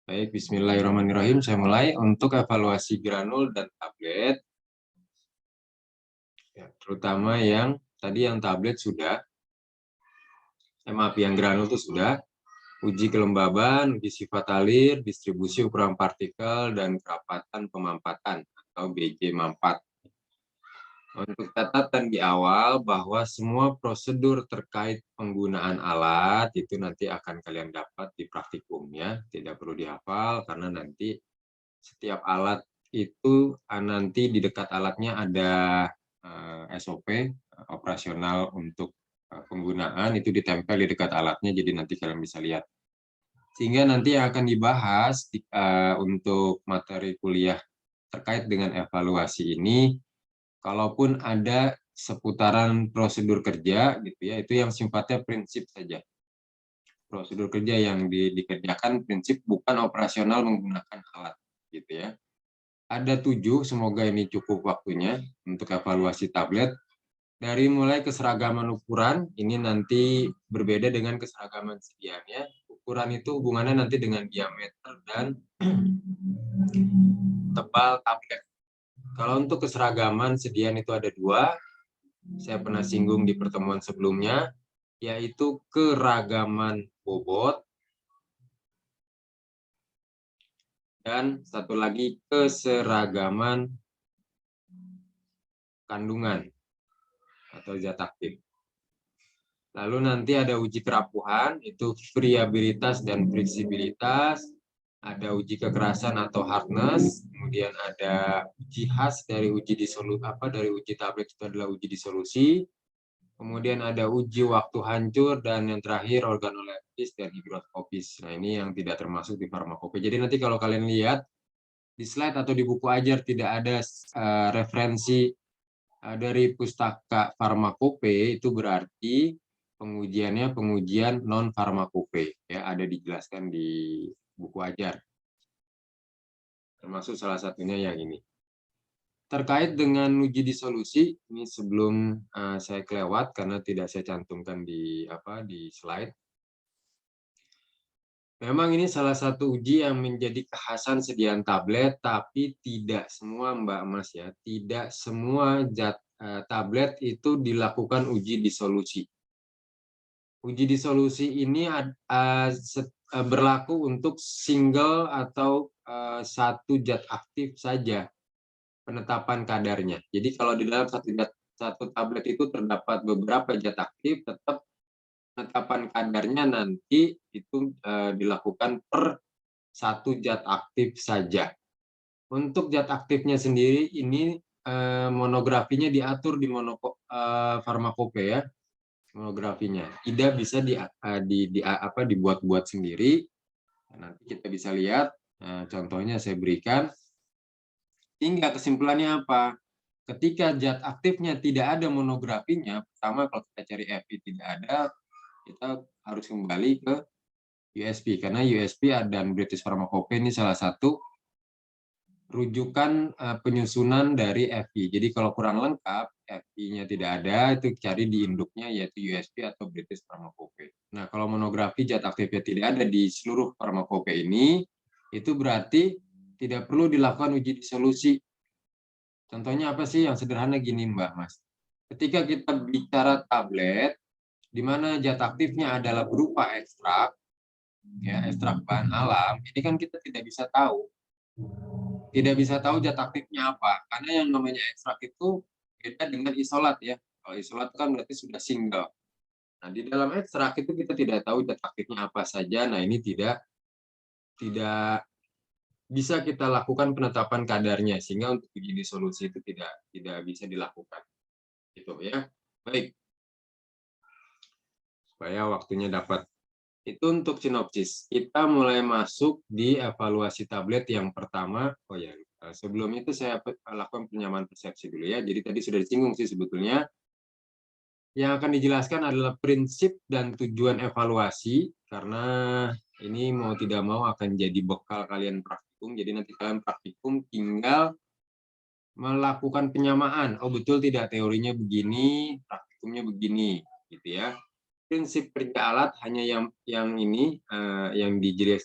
Baik, bismillahirrahmanirrahim. Saya mulai untuk evaluasi granul dan tablet. Ya, terutama yang tadi yang tablet sudah, maaf, yang granul itu sudah. Uji kelembaban, uji sifat alir, distribusi ukuran partikel, dan kerapatan pemampatan atau BJ mampat. Untuk catatan di awal bahwa semua prosedur terkait penggunaan alat itu nanti akan kalian dapat di praktikumnya, tidak perlu dihafal karena nanti setiap alat itu nanti di dekat alatnya ada SOP operasional untuk penggunaan itu ditempel di dekat alatnya, jadi nanti kalian bisa lihat. Sehingga nanti yang akan dibahas untuk materi kuliah terkait dengan evaluasi ini, kalaupun ada seputaran prosedur kerja gitu ya, itu yang sifatnya prinsip saja. Prosedur kerja yang dikerjakan prinsip, bukan operasional menggunakan alat gitu ya. Ada 7, semoga ini cukup waktunya untuk evaluasi tablet. Dari mulai keseragaman ukuran, ini nanti berbeda dengan keseragaman sediannya. Ukuran itu hubungannya nanti dengan diameter dan tebal tablet. Kalau untuk keseragaman sedian itu ada 2, saya pernah singgung di pertemuan sebelumnya, yaitu keragaman bobot dan satu lagi keseragaman kandungan atau zat aktif. Lalu nanti ada uji kerapuhan, itu friabilitas dan fleksibilitas, ada uji kekerasan atau hardness, kemudian ada uji khas dari uji disolusi, dari uji tablet itu adalah uji disolusi, kemudian ada uji waktu hancur, dan yang terakhir organoleptis dan higroskopis. Nah, ini yang tidak termasuk di farmakope. Jadi nanti kalau kalian lihat di slide atau di buku ajar tidak ada referensi dari pustaka farmakope, itu berarti pengujiannya pengujian non farmakope ya, ada dijelaskan di buku ajar. Termasuk salah satunya yang ini. Terkait dengan uji disolusi, ini sebelum saya kelewat karena tidak saya cantumkan di slide. Memang ini salah satu uji yang menjadi kekhasan sediaan tablet, tapi tidak semua Mbak Mas ya, tidak semua tablet itu dilakukan uji disolusi. Uji disolusi ini berlaku untuk single atau satu zat aktif saja penetapan kadarnya. Jadi kalau di dalam satu tablet itu terdapat beberapa zat aktif, tetap penetapan kadarnya nanti itu dilakukan per satu zat aktif saja. Untuk zat aktifnya sendiri ini monografinya diatur di farmakope ya. Monografinya tidak bisa dibuat-buat sendiri. Nanti kita bisa lihat contohnya saya berikan. Hingga kesimpulannya apa? Ketika zat aktifnya tidak ada monografinya, pertama kalau kita cari FI tidak ada, kita harus kembali ke USP karena USP dan British Pharmacopoeia ini salah satu rujukan penyusunan dari FI. Jadi kalau kurang lengkap, FI-nya tidak ada, itu cari di induknya yaitu USP atau British Pharmacopoeia. Nah, kalau monografi zat aktifnya tidak ada di seluruh farmakope ini, itu berarti tidak perlu dilakukan uji disolusi. Contohnya apa sih? Yang sederhana gini, Mbak Mas. Ketika kita bicara tablet, di mana zat aktifnya adalah berupa ekstrak, ya ekstrak bahan alam, ini kan kita tidak bisa tahu zat aktifnya apa, karena yang namanya ekstrak itu beda dengan isolat ya. Kalau isolat kan berarti sudah single. Nah, di dalam ekstrak itu kita tidak tahu zat aktifnya apa saja. Nah, ini tidak bisa kita lakukan penetapan kadarnya, sehingga untuk uji disolusi itu tidak bisa dilakukan. Gitu ya. Baik. Supaya waktunya dapat. Itu untuk sinopsis. Kita mulai masuk di evaluasi tablet yang pertama. Oh ya, sebelum itu saya lakukan penyamaan persepsi dulu ya. Jadi tadi sudah disinggung sih sebetulnya. Yang akan dijelaskan adalah prinsip dan tujuan evaluasi, karena ini mau tidak mau akan jadi bekal kalian praktikum. Jadi nanti kalian praktikum tinggal melakukan penyamaan. Oh betul tidak, teorinya begini, praktikumnya begini, gitu ya. prinsip kerja alat hanya yang ini yang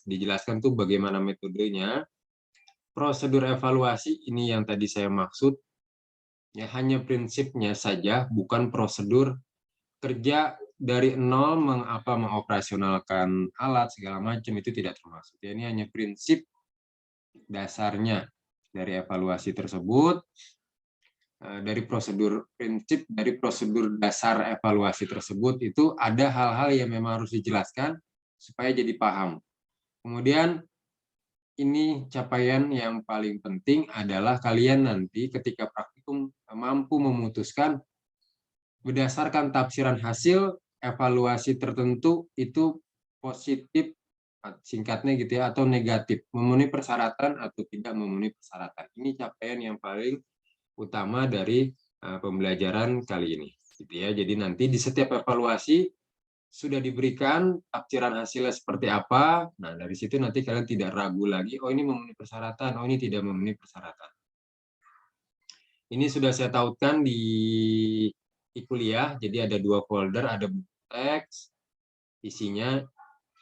dijelaskan tuh bagaimana metodenya. Prosedur evaluasi ini yang tadi saya maksud, ya hanya prinsipnya saja, bukan prosedur kerja dari nol mengoperasionalkan alat segala macam, itu tidak termasuk. Ya, ini hanya prinsip dasarnya dari evaluasi tersebut. Dari prosedur dasar evaluasi tersebut itu ada hal-hal yang memang harus dijelaskan supaya jadi paham. Kemudian ini capaian yang paling penting adalah kalian nanti ketika praktikum mampu memutuskan berdasarkan tafsiran hasil evaluasi tertentu itu positif, singkatnya gitu ya, atau negatif, memenuhi persyaratan atau tidak memenuhi persyaratan. Ini capaian yang paling utama dari pembelajaran kali ini, gitu ya. Jadi nanti di setiap evaluasi sudah diberikan tafsiran hasilnya seperti apa. Nah, dari situ nanti kalian tidak ragu lagi, oh ini memenuhi persyaratan, oh ini tidak memenuhi persyaratan. Ini sudah saya tautkan di kuliah, jadi ada 2 folder, ada buku teks, isinya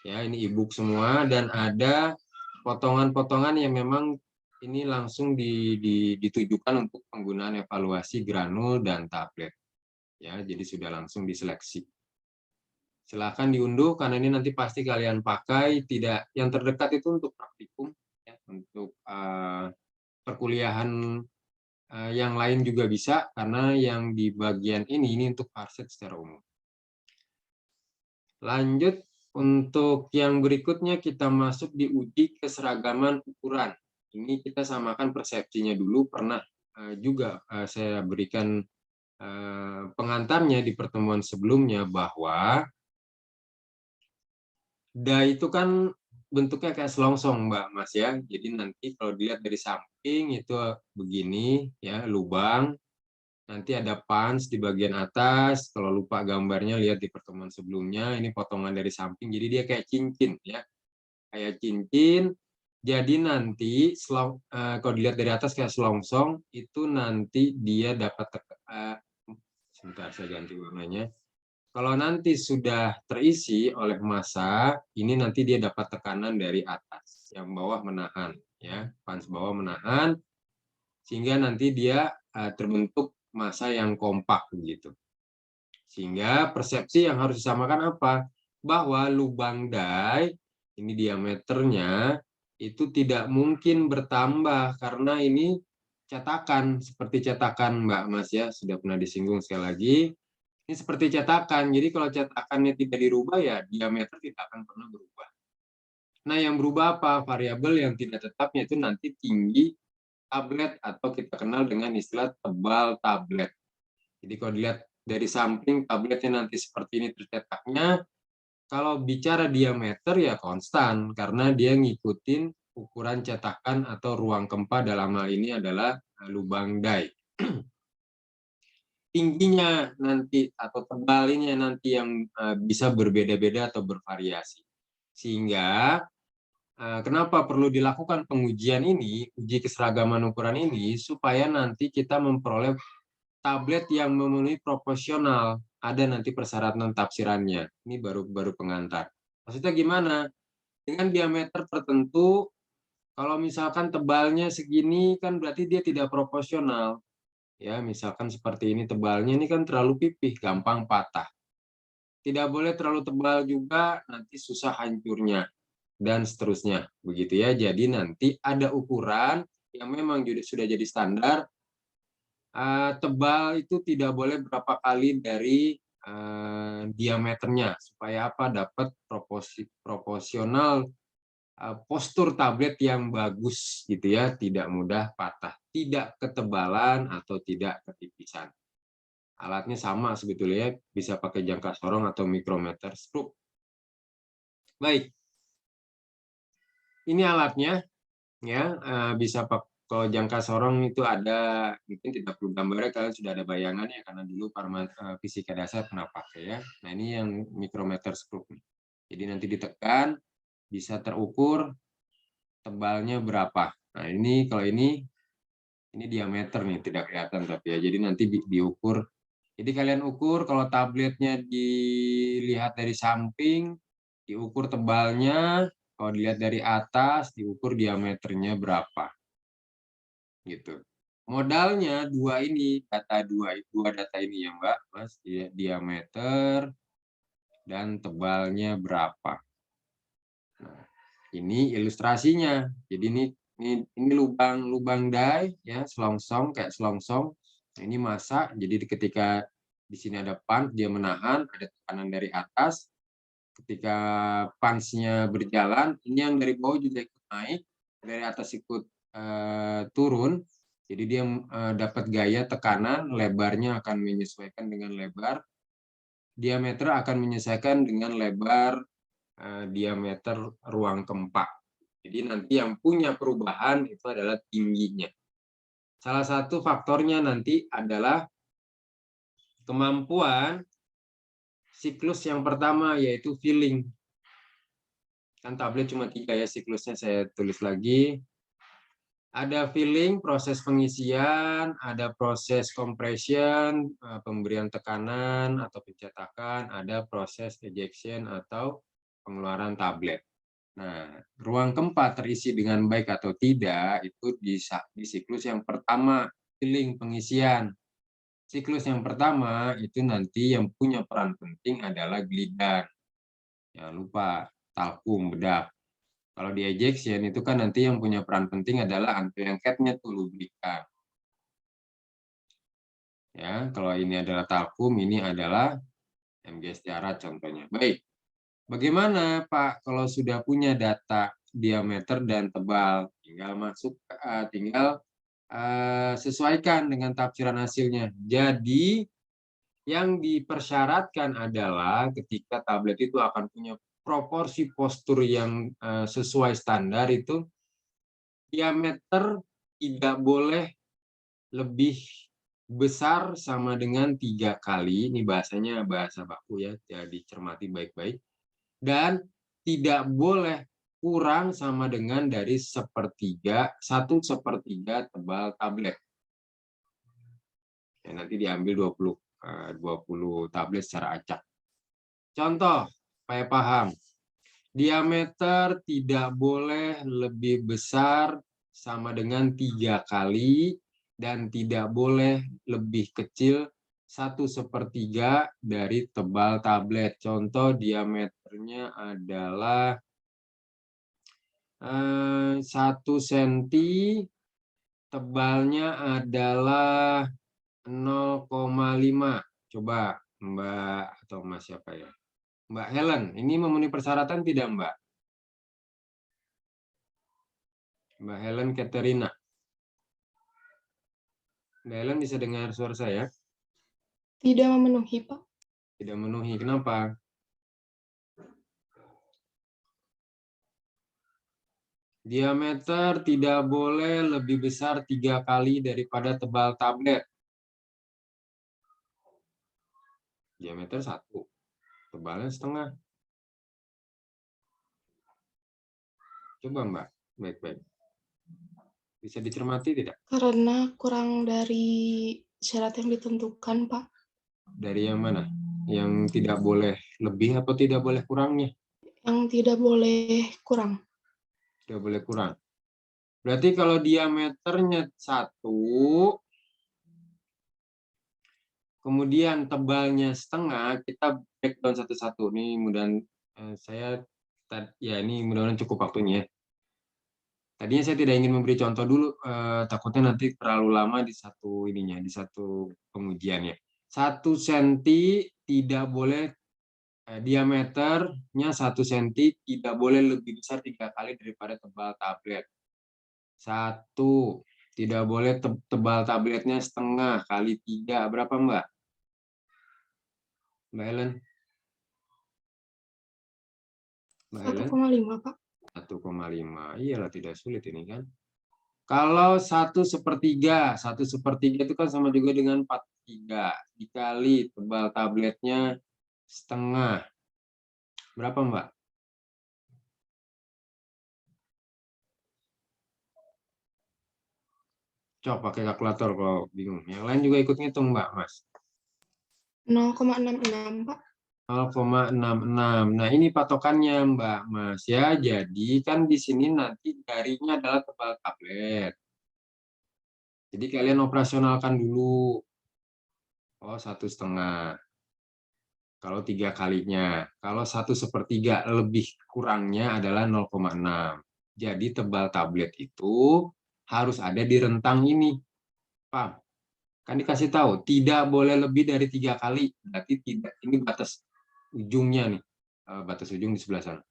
ya ini e-book semua, dan ada potongan-potongan yang memang ini langsung ditujukan untuk penggunaan evaluasi granul dan tablet. Ya, jadi sudah langsung diseleksi. Silahkan diunduh karena ini nanti pasti kalian pakai, tidak yang terdekat itu untuk praktikum, ya, untuk perkuliahan yang lain juga bisa, karena yang di bagian ini untuk parset secara umum. Lanjut, untuk yang berikutnya kita masuk di uji keseragaman ukuran. Ini kita samakan persepsinya dulu, pernah juga saya berikan pengantarnya di pertemuan sebelumnya bahwa DAI itu kan bentuknya kayak selongsong, Mbak Mas ya. Jadi nanti kalau dilihat dari samping itu begini ya, lubang. Nanti ada pans di bagian atas. Kalau lupa gambarnya lihat di pertemuan sebelumnya, ini potongan dari samping. Jadi dia kayak cincin ya. Kayak cincin. Jadi nanti kalau dilihat dari atas kayak selongsong, itu nanti dia dapat sebentar saya ganti warnanya. Kalau nanti sudah terisi oleh massa, ini nanti dia dapat tekanan dari atas, yang bawah menahan, ya, pans bawah menahan, sehingga nanti dia terbentuk massa yang kompak begitu. Sehingga persepsi yang harus disamakan apa? Bahwa lubang DAI ini diameternya itu tidak mungkin bertambah karena ini cetakan, seperti cetakan Mbak Mas ya, sudah pernah disinggung sekali lagi. Ini seperti cetakan, jadi kalau cetakannya tidak dirubah ya diameter tidak akan pernah berubah. Nah yang berubah apa? Variabel yang tidak tetapnya itu nanti tinggi tablet atau kita kenal dengan istilah tebal tablet. Jadi kalau dilihat dari samping tabletnya nanti seperti ini tercetaknya, kalau bicara diameter ya konstan karena dia ngikutin ukuran cetakan atau ruang kempa, dalam hal ini adalah lubang DAI. Tingginya nanti atau tebalnya nanti yang bisa berbeda-beda atau bervariasi. Sehingga kenapa perlu dilakukan pengujian ini, uji keseragaman ukuran ini, supaya nanti kita memperoleh tablet yang memenuhi proporsional. Ada nanti persyaratan tafsirannya. Ini baru pengantar. Maksudnya gimana? Dengan diameter tertentu, kalau misalkan tebalnya segini kan berarti dia tidak proporsional. Ya, misalkan seperti ini tebalnya, ini kan terlalu pipih, gampang patah. Tidak boleh terlalu tebal juga, nanti susah hancurnya dan seterusnya, begitu ya. Jadi nanti ada ukuran yang memang sudah jadi standar. Tebal itu tidak boleh berapa kali dari diameternya, supaya apa? Dapat proporsional postur tablet yang bagus gitu ya, tidak mudah patah, tidak ketebalan atau tidak ketipisan. Alatnya sama sebetulnya, bisa pakai jangka sorong atau mikrometer stroke. Baik, ini alatnya ya, bisa pakai. Kalau jangka sorong itu ada, mungkin tidak perlu gambarnya, kalian sudah ada bayangannya karena dulu fisika dasar pernah pakai ya. Nah ini yang mikrometer stroke. Jadi nanti ditekan, bisa terukur tebalnya berapa. Nah ini kalau ini diameter nih, tidak kelihatan tapi ya. Jadi nanti diukur Jadi kalian ukur kalau tabletnya dilihat dari samping, diukur tebalnya, kalau dilihat dari atas, diukur diameternya berapa. Gitu. Modalnya dua ini, dua data ini ya Mbak, Mas, diameter dan tebalnya berapa. Nah, ini ilustrasinya. Jadi ini lubang die ya, selongsong kayak selongsong. Ini massa. Jadi ketika di sini ada punch, dia menahan, ada tekanan dari atas. Ketika punch-nya berjalan, ini yang dari bawah juga ikut naik, dari atas ikut turun. Jadi dia dapat gaya tekanan, lebarnya akan menyesuaikan dengan lebar, diameter akan menyesuaikan dengan lebar diameter ruang keempat. Jadi nanti yang punya perubahan itu adalah tingginya. Salah satu faktornya nanti adalah kemampuan siklus yang pertama, yaitu filling. Kan tablet cuma 3 ya siklusnya, saya tulis lagi. Ada filling, proses pengisian, ada proses compression, pemberian tekanan atau pencetakan, ada proses ejection atau pengeluaran tablet. Nah, ruang keempat terisi dengan baik atau tidak itu di siklus yang pertama, filling, pengisian. Siklus yang pertama itu nanti yang punya peran penting adalah glidan. Jangan lupa, talkum, bedak. Kalau di ejection itu kan nanti yang punya peran penting adalah anti-lengketnya tuh lubrikan. Ya, kalau ini adalah talkum, ini adalah MG Setiara contohnya. Baik. Bagaimana Pak kalau sudah punya data diameter dan tebal, tinggal sesuaikan dengan tafsiran hasilnya. Jadi yang dipersyaratkan adalah ketika tablet itu akan punya proporsi postur yang sesuai standar itu, diameter tidak boleh lebih besar sama dengan 3 kali, ini bahasanya bahasa baku ya, jadi cermati baik-baik, dan tidak boleh kurang sama dengan dari 1/3 tebal tablet. Ya, nanti diambil 20 tablet secara acak. Contoh, supaya paham. Diameter tidak boleh lebih besar sama dengan 3 kali dan tidak boleh lebih kecil 1/3 dari tebal tablet. Contoh diameternya adalah 1 cm, tebalnya adalah 0,5. Coba Mbak atau Mas siapa ya? Mbak Helen, ini memenuhi persyaratan tidak Mbak? Mbak Helen Katerina. Mbak Helen bisa dengar suara saya? Tidak memenuhi, Pak. Tidak memenuhi, kenapa? Diameter tidak boleh lebih besar 3 kali daripada tebal tablet. Diameter 1, tebalnya setengah. Coba Mbak, baik-baik. Bisa dicermati tidak? Karena kurang dari syarat yang ditentukan, Pak. Dari yang mana? Yang tidak boleh lebih atau tidak boleh kurangnya? Yang tidak boleh kurang. Tidak boleh kurang. Berarti kalau diameternya 1, kemudian tebalnya setengah, kita breakdown satu-satu. Ini mudah-mudahan cukup waktunya. Tadinya saya tidak ingin memberi contoh dulu, takutnya nanti terlalu lama di satu pengujiannya. 1 cm tidak boleh, diameternya 1 cm tidak boleh lebih besar 3 kali daripada tebal tablet. 1, tidak boleh tebal tabletnya setengah kali 3, berapa Mbak? Mbak Helen? Mbak Helen? 1,5, Pak. 1,5. Iyalah tidak sulit ini kan. Kalau 1/3 itu kan sama juga dengan 4/3 dikali tebal tabletnya setengah. Berapa Mbak? Coba pakai kalkulator kalau bingung. Yang lain juga ikut ngitung Mbak, Mas. 0,66, Pak. 0,66. Nah, ini patokannya, Mbak Mas ya. Jadi kan di sini nanti darinya adalah tebal tablet. Jadi kalian operasionalkan dulu. Oh, 1,5. Kalau 3 kalinya. Kalau 1/3 lebih kurangnya adalah 0,6. Jadi tebal tablet itu harus ada di rentang ini. Paham? Kan dikasih tahu, tidak boleh lebih dari 3 kali. Berarti tidak, ini batas ujungnya nih. Batas ujung di sebelah sana.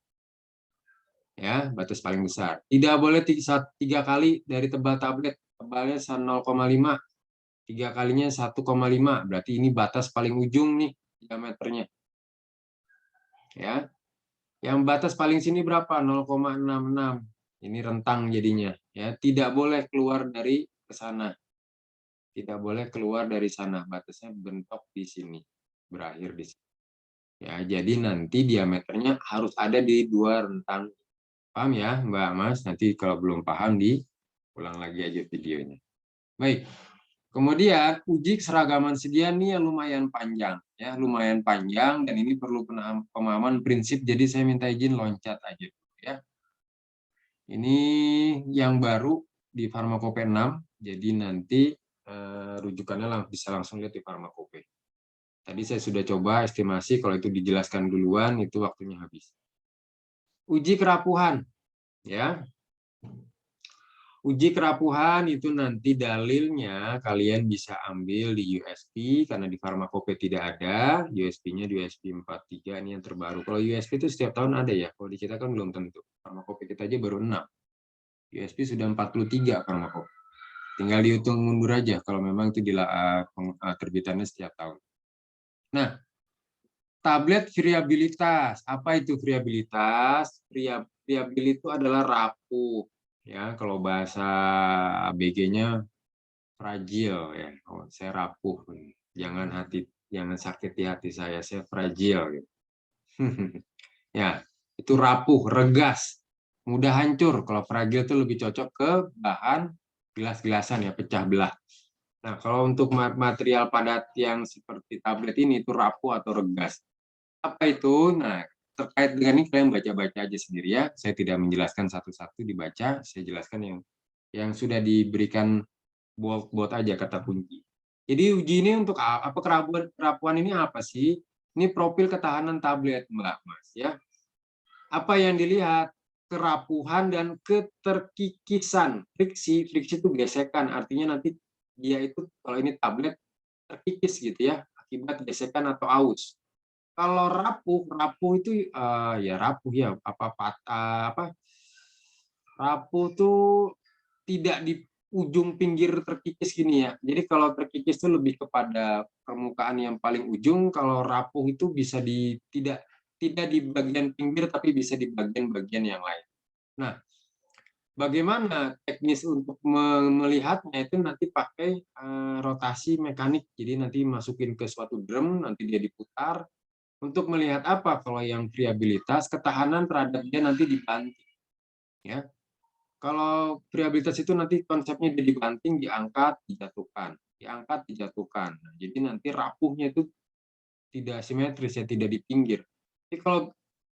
Ya, batas paling besar. Tidak boleh 3 kali dari tebal tablet. Tebalnya 0,5. 3 kalinya 1,5. Berarti ini batas paling ujung nih diameternya. Ya. Yang batas paling sini berapa? 0,66. Ini rentang jadinya. Ya, tidak boleh keluar dari ke sana. Tidak boleh keluar dari sana. Batasnya bentok di sini. Berakhir di sini. Ya, jadi nanti diameternya harus ada di 2 rentang. Paham ya, Mbak Mas? Nanti kalau belum paham ulang lagi aja videonya. Baik. Kemudian uji keseragaman sedia nih yang lumayan panjang ya, lumayan panjang dan ini perlu pemahaman prinsip. Jadi saya minta izin loncat aja ya. Ini yang baru di Farmakope 6. Jadi nanti rujukannya bisa langsung lihat di Farmakope. Tadi saya sudah coba estimasi, kalau itu dijelaskan duluan itu waktunya habis. Uji kerapuhan ya. Uji kerapuhan itu nanti dalilnya kalian bisa ambil di USP karena di Farmakope tidak ada. USP-nya di USP 43 ini yang terbaru. Kalau USP itu setiap tahun ada ya. Kalau di kita kan belum tentu. Farmakope kita aja baru 6. USP sudah 43 Farmakope. Tinggal dihitung mundur aja kalau memang itu terbitannya setiap tahun. Nah, tablet variabilitas. Apa itu variabilitas? Variabil itu adalah rapuh. Ya, kalau bahasa ABG-nya fragile ya. Oh, saya rapuh. Jangan sakiti hati saya fragile gitu. Ya, itu rapuh, regas, mudah hancur. Kalau fragile itu lebih cocok ke bahan gelas-gelasan ya, pecah belah. Nah, kalau untuk material padat yang seperti tablet ini itu rapuh atau regas. Apa itu? Nah, terkait dengan ini kalian baca-baca aja sendiri ya. Saya tidak menjelaskan satu-satu dibaca, saya jelaskan yang sudah diberikan bold aja kata kunci. Jadi uji ini untuk apa, kerapuhan ini apa sih? Ini profil ketahanan tablet, Mbak Mas ya. Apa yang dilihat? Kerapuhan dan keterkikisan. Friksi itu gesekan, artinya nanti dia itu kalau ini tablet terkikis gitu ya, akibat gesekan atau aus. Kalau rapuh itu ya rapuh ya, patah rapuh tuh tidak di ujung pinggir terkikis gini ya. Jadi kalau terkikis itu lebih kepada permukaan yang paling ujung, kalau rapuh itu bisa tidak di bagian pinggir tapi bisa di bagian-bagian yang lain. Nah, bagaimana teknis untuk melihatnya itu nanti pakai rotasi mekanik. Jadi nanti masukin ke suatu drum, nanti dia diputar. Untuk melihat apa? Kalau yang variabilitas, ketahanan terhadap dia nanti dibanting. Ya. Kalau variabilitas itu nanti konsepnya dia dibanting, diangkat, dijatuhkan. Diangkat, dijatuhkan. Nah, jadi nanti rapuhnya itu tidak simetris, ya, tidak di pinggir. Jadi kalau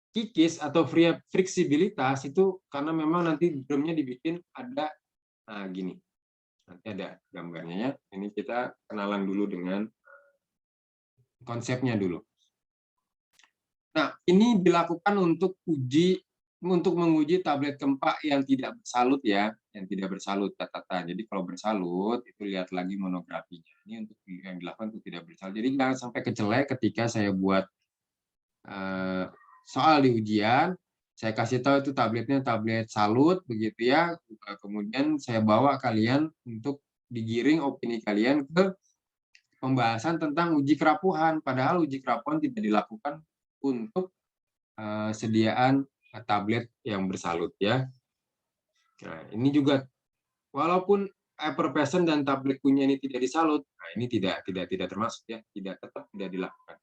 kikis atau fleksibilitas itu karena memang nanti drumnya dibikin ada, nah gini. Nanti ada gambarnya ya. Ini kita kenalan dulu dengan konsepnya dulu. Nah, ini dilakukan untuk menguji tablet Kempa yang tidak bersalut ya, yang tidak bersalut catatan. Jadi kalau bersalut itu lihat lagi monografinya. Ini untuk yang dilakukan untuk tidak bersalut. Jadi jangan sampai kecelek ketika saya buat soal di ujian, saya kasih tahu itu tabletnya tablet salut begitu ya. Kemudian saya bawa kalian untuk digiring opini kalian ke pembahasan tentang uji kerapuhan. Padahal uji kerapuhan tidak dilakukan untuk sediaan tablet yang bersalut ya. Nah, ini juga walaupun effervescent dan tablet punya ini tidak disalut, nah ini tidak termasuk ya, tetap tidak dilakukan.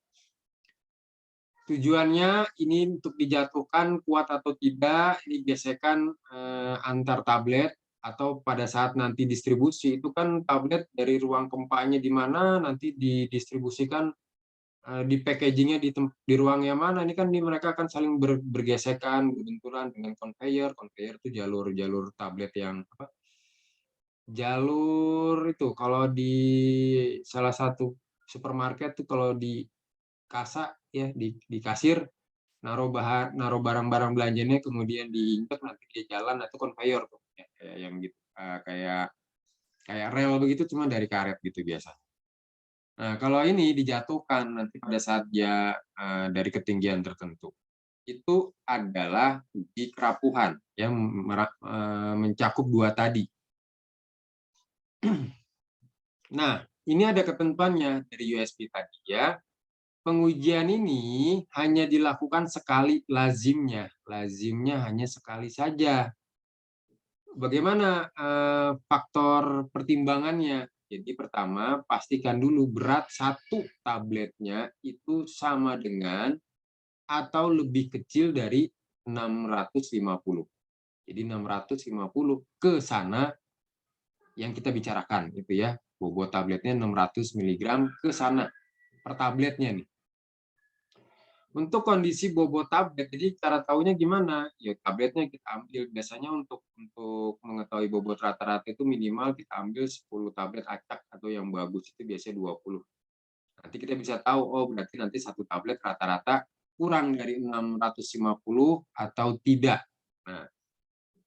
Tujuannya ini untuk dijatuhkan kuat atau tidak, ini gesekan antar tablet atau pada saat nanti distribusi itu kan tablet dari ruang Kempanya di mana nanti didistribusikan di packagingnya di ruang yang mana, ini kan mereka akan saling bergesekan, berbenturan dengan conveyor. Conveyor itu jalur tablet yang apa, jalur itu kalau di salah satu supermarket tuh, kalau di kasa ya, di kasir, naruh barang-barang belanjanya, kemudian diinjek, nanti dia jalan, itu conveyor tuh ya, kayak yang gitu, kayak rel begitu, cuma dari karet gitu biasa. Nah, kalau ini dijatuhkan nanti pada saat dia dari ketinggian tertentu, itu adalah uji kerapuhan yang mencakup dua tadi. Nah, ini ada ketentuannya dari USP tadi ya. Pengujian ini hanya dilakukan sekali, lazimnya hanya sekali saja. Bagaimana faktor pertimbangannya? Jadi pertama, pastikan dulu berat satu tabletnya itu sama dengan atau lebih kecil dari 650. Jadi 650 ke sana yang kita bicarakan itu ya. Bobot tabletnya 600 mg ke sana per tabletnya nih. Untuk kondisi bobot tablet, jadi cara tahunya gimana? Ya tabletnya kita ambil, biasanya untuk mengetahui bobot rata-rata itu minimal kita ambil 10 tablet acak, atau yang bagus itu biasanya 20. Nanti kita bisa tahu, oh berarti nanti satu tablet rata-rata kurang dari 650 atau tidak. Nah,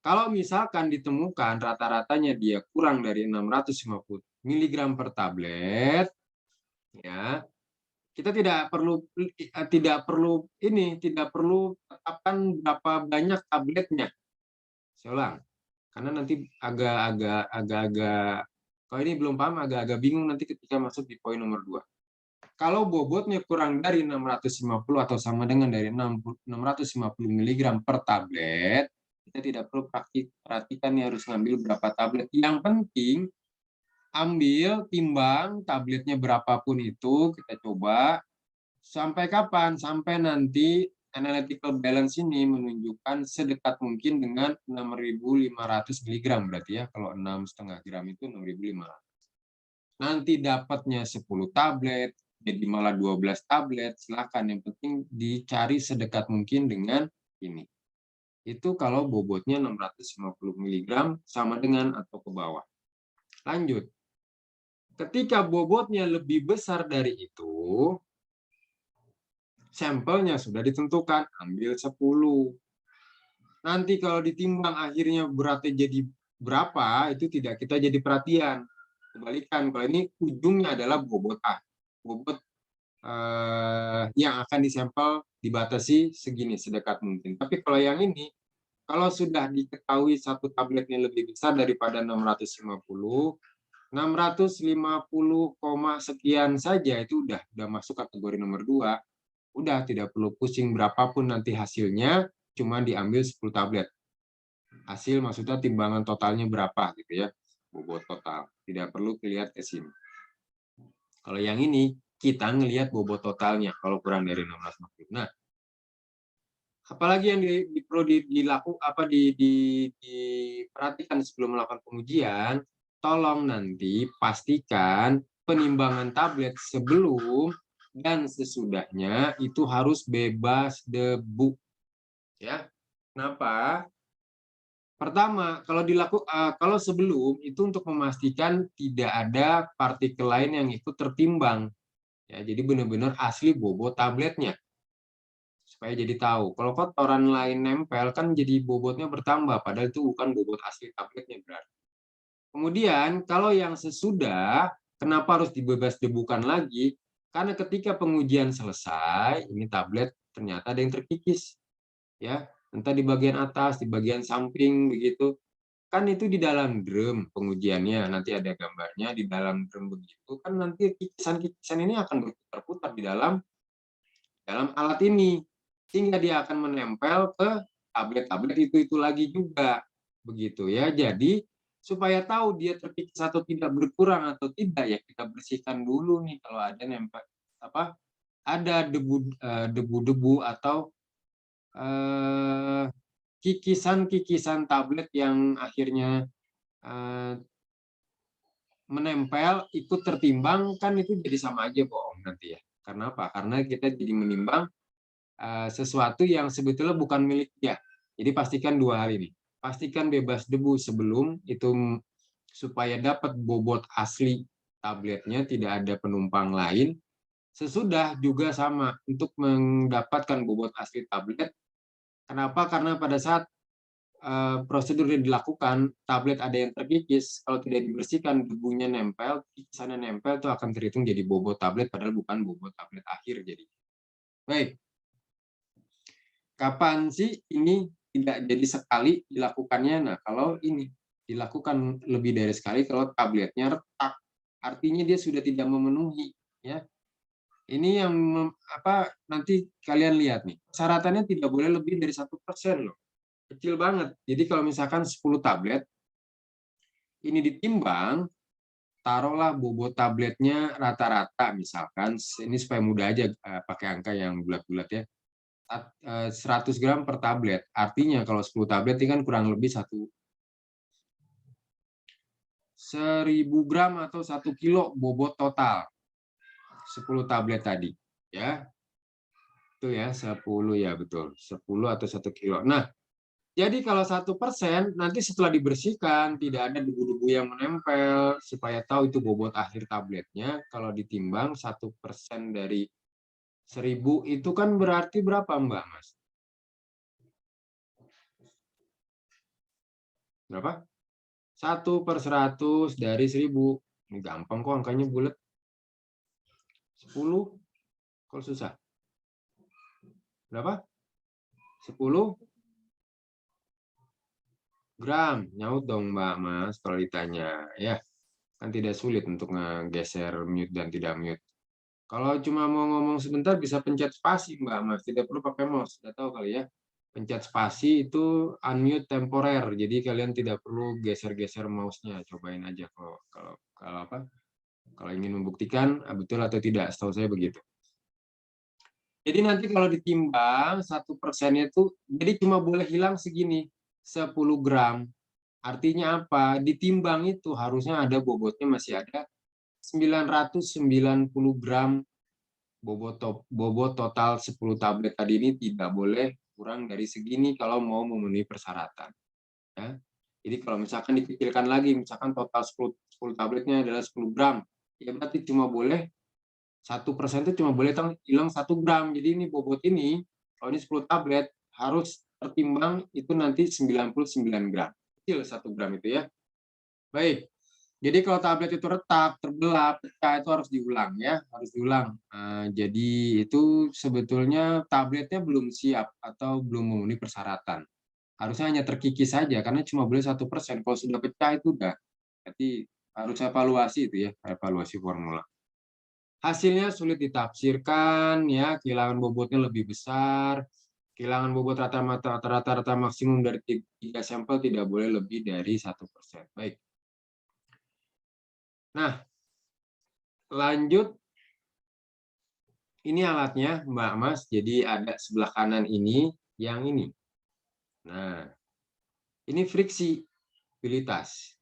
kalau misalkan ditemukan rata-ratanya dia kurang dari 650 mg per tablet, ya kita tidak perlu tetapkan berapa banyak tabletnya. Saya ulang, karena nanti agak-agak, kalau ini belum paham, agak-agak bingung nanti ketika masuk di poin nomor 2. Kalau bobotnya kurang dari 650 atau sama dengan dari 650 mg per tablet, kita tidak perlu perhatikan nih harus ngambil berapa tablet. Yang penting ambil, timbang tabletnya berapapun itu, kita coba. Sampai kapan? Sampai nanti analytical balance ini menunjukkan sedekat mungkin dengan 6.500 mg, berarti ya, kalau 6,5 gram itu 6.500. Nanti dapatnya 10 tablet, jadi malah 12 tablet, silakan. Yang penting dicari sedekat mungkin dengan ini. Itu kalau bobotnya 650 mg sama dengan atau ke bawah. Lanjut. Ketika bobotnya lebih besar dari itu, sampelnya sudah ditentukan, ambil 10. Nanti kalau ditimbang akhirnya beratnya jadi berapa, itu tidak kita jadi perhatian. Kebalikan, kalau ini ujungnya adalah bobot yang akan disampel dibatasi segini, sedekat mungkin. Tapi kalau yang ini, kalau sudah diketahui satu tabletnya lebih besar daripada 650, 650, sekian saja itu udah masuk kategori nomor 2. Udah tidak perlu pusing berapapun nanti hasilnya, cuma diambil 10 tablet. Hasil maksudnya timbangan totalnya berapa gitu ya, bobot total. Tidak perlu lihat ke sini. Kalau yang ini kita ngelihat bobot totalnya kalau kurang dari 650. Nah, apalagi yang perlu diperhatikan sebelum melakukan pengujian, tolong nanti pastikan penimbangan tablet sebelum dan sesudahnya itu harus bebas debu. Ya. Kenapa? Pertama, kalau sebelum itu untuk memastikan tidak ada partikel lain yang ikut tertimbang. Ya, jadi benar-benar asli bobot tabletnya. Supaya jadi tahu. Kalau kotoran lain nempel kan jadi bobotnya bertambah, padahal itu bukan bobot asli tabletnya berarti. Kemudian kalau yang sesudah, kenapa harus dibebas debukan lagi? Karena ketika pengujian selesai, ini tablet ternyata ada yang terkikis, ya, entah di bagian atas, di bagian samping begitu. Kan itu di dalam drum pengujiannya, nanti ada gambarnya di dalam drum begitu. Kan nanti kikisan-kikisan ini akan berputar-putar di dalam alat ini, sehingga dia akan menempel ke tablet-tablet itu lagi juga, begitu ya. Jadi supaya tahu dia terkikis atau tidak, berkurang atau tidak, ya kita bersihkan dulu nih kalau ada nempel ada debu-debu atau kikisan-kikisan tablet yang akhirnya menempel ikut tertimbang, kan itu jadi sama aja bohong nanti ya. Karena apa? Karena kita jadi menimbang sesuatu yang sebetulnya bukan milik dia. Jadi pastikan 2 hal ini. Pastikan bebas debu sebelum itu supaya dapat bobot asli tabletnya, tidak ada penumpang lain. Sesudah juga sama untuk mendapatkan bobot asli tablet. Kenapa? Karena pada saat prosedur yang dilakukan, tablet ada yang terkikis, kalau tidak dibersihkan debunya nempel, kikisannya nempel, itu akan terhitung jadi bobot tablet, padahal bukan bobot tablet akhir jadi. Baik. Kapan sih ini tidak jadi sekali dilakukannya? Nah, kalau ini dilakukan lebih dari sekali, kalau tabletnya retak, artinya dia sudah tidak memenuhi, ya. Ini yang nanti kalian lihat nih, persyaratannya tidak boleh lebih dari 1% loh, kecil banget. Jadi kalau misalkan 10 tablet, ini ditimbang, taruhlah bobot tabletnya rata-rata misalkan, ini supaya mudah aja pakai angka yang bulat-bulat ya, 100 gram per tablet. Artinya kalau 10 tablet ini kan kurang lebih 1000 gram atau 1 kilo bobot total. 10 tablet tadi, ya. Itu ya, 10 ya betul. 10 atau 1 kilo. Nah, jadi kalau 1% nanti setelah dibersihkan tidak ada debu-debu yang menempel, supaya tahu itu bobot akhir tabletnya, kalau ditimbang 1% dari 1000 itu kan berarti berapa Mbak Mas? Berapa? 1/100 dari 1000. Ini gampang kok angkanya bulat. 10. Kalau susah. Berapa? 10 gram. Nyaut dong Mbak Mas kalau ditanya. Ya, kan tidak sulit untuk ngegeser mute dan tidak mute. Kalau cuma mau ngomong sebentar bisa pencet spasi Mbak Mas. Tidak perlu pakai mouse. Sudah tahu kali ya. Pencet spasi itu unmute temporer. Jadi kalian tidak perlu geser-geser mouse-nya. Cobain aja kalau ingin membuktikan betul atau tidak, setahu saya begitu. Jadi nanti kalau ditimbang 1% itu, jadi cuma boleh hilang segini, 10 gram. Artinya apa? Ditimbang itu harusnya ada bobotnya masih ada 990 gram bobot total 10 tablet tadi ini tidak boleh kurang dari segini kalau mau memenuhi persyaratan. Ya. Jadi kalau misalkan dikecilkan lagi, misalkan total 10 tabletnya adalah 10 gram, ya berarti cuma boleh 1% itu cuma boleh hilang 1 gram. Jadi ini bobot ini, kalau ini 10 tablet, harus tertimbang itu nanti 99 gram. Kecil 1 gram itu ya. Baik. Jadi kalau tablet itu retak, terbelah, pecah itu harus diulang ya, harus diulang. Jadi itu sebetulnya tabletnya belum siap atau belum memenuhi persyaratan. Harusnya hanya terkikis saja karena cuma boleh 1%. Kalau sudah pecah itu udah. Jadi harus evaluasi itu ya, evaluasi formula. Hasilnya sulit ditafsirkan ya, kehilangan bobotnya lebih besar, kehilangan bobot rata-rata maksimum dari 3 sampel tidak boleh lebih dari 1%. Baik. Nah, lanjut. Ini alatnya Mbak Mas, jadi ada sebelah kanan ini, yang ini. Nah, ini fleksibilitas.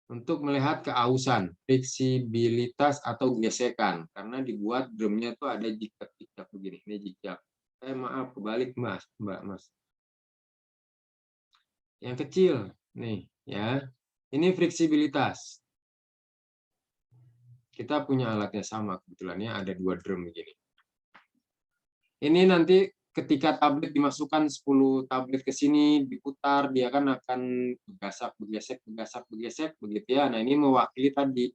Untuk melihat keausan, fleksibilitas atau gesekan, karena dibuat drumnya itu ada jikak-jikak begini, ini jikak. Maaf, kebalik Mbak Mas. Yang kecil, nih ya, ini fleksibilitas. Kita punya alatnya sama, kebetulannya ada 2 drum begini. Ini nanti ketika tablet dimasukkan 10 tablet ke sini, diputar, dia kan akan bergasak, bergesek, begitu ya. Nah, ini mewakili tadi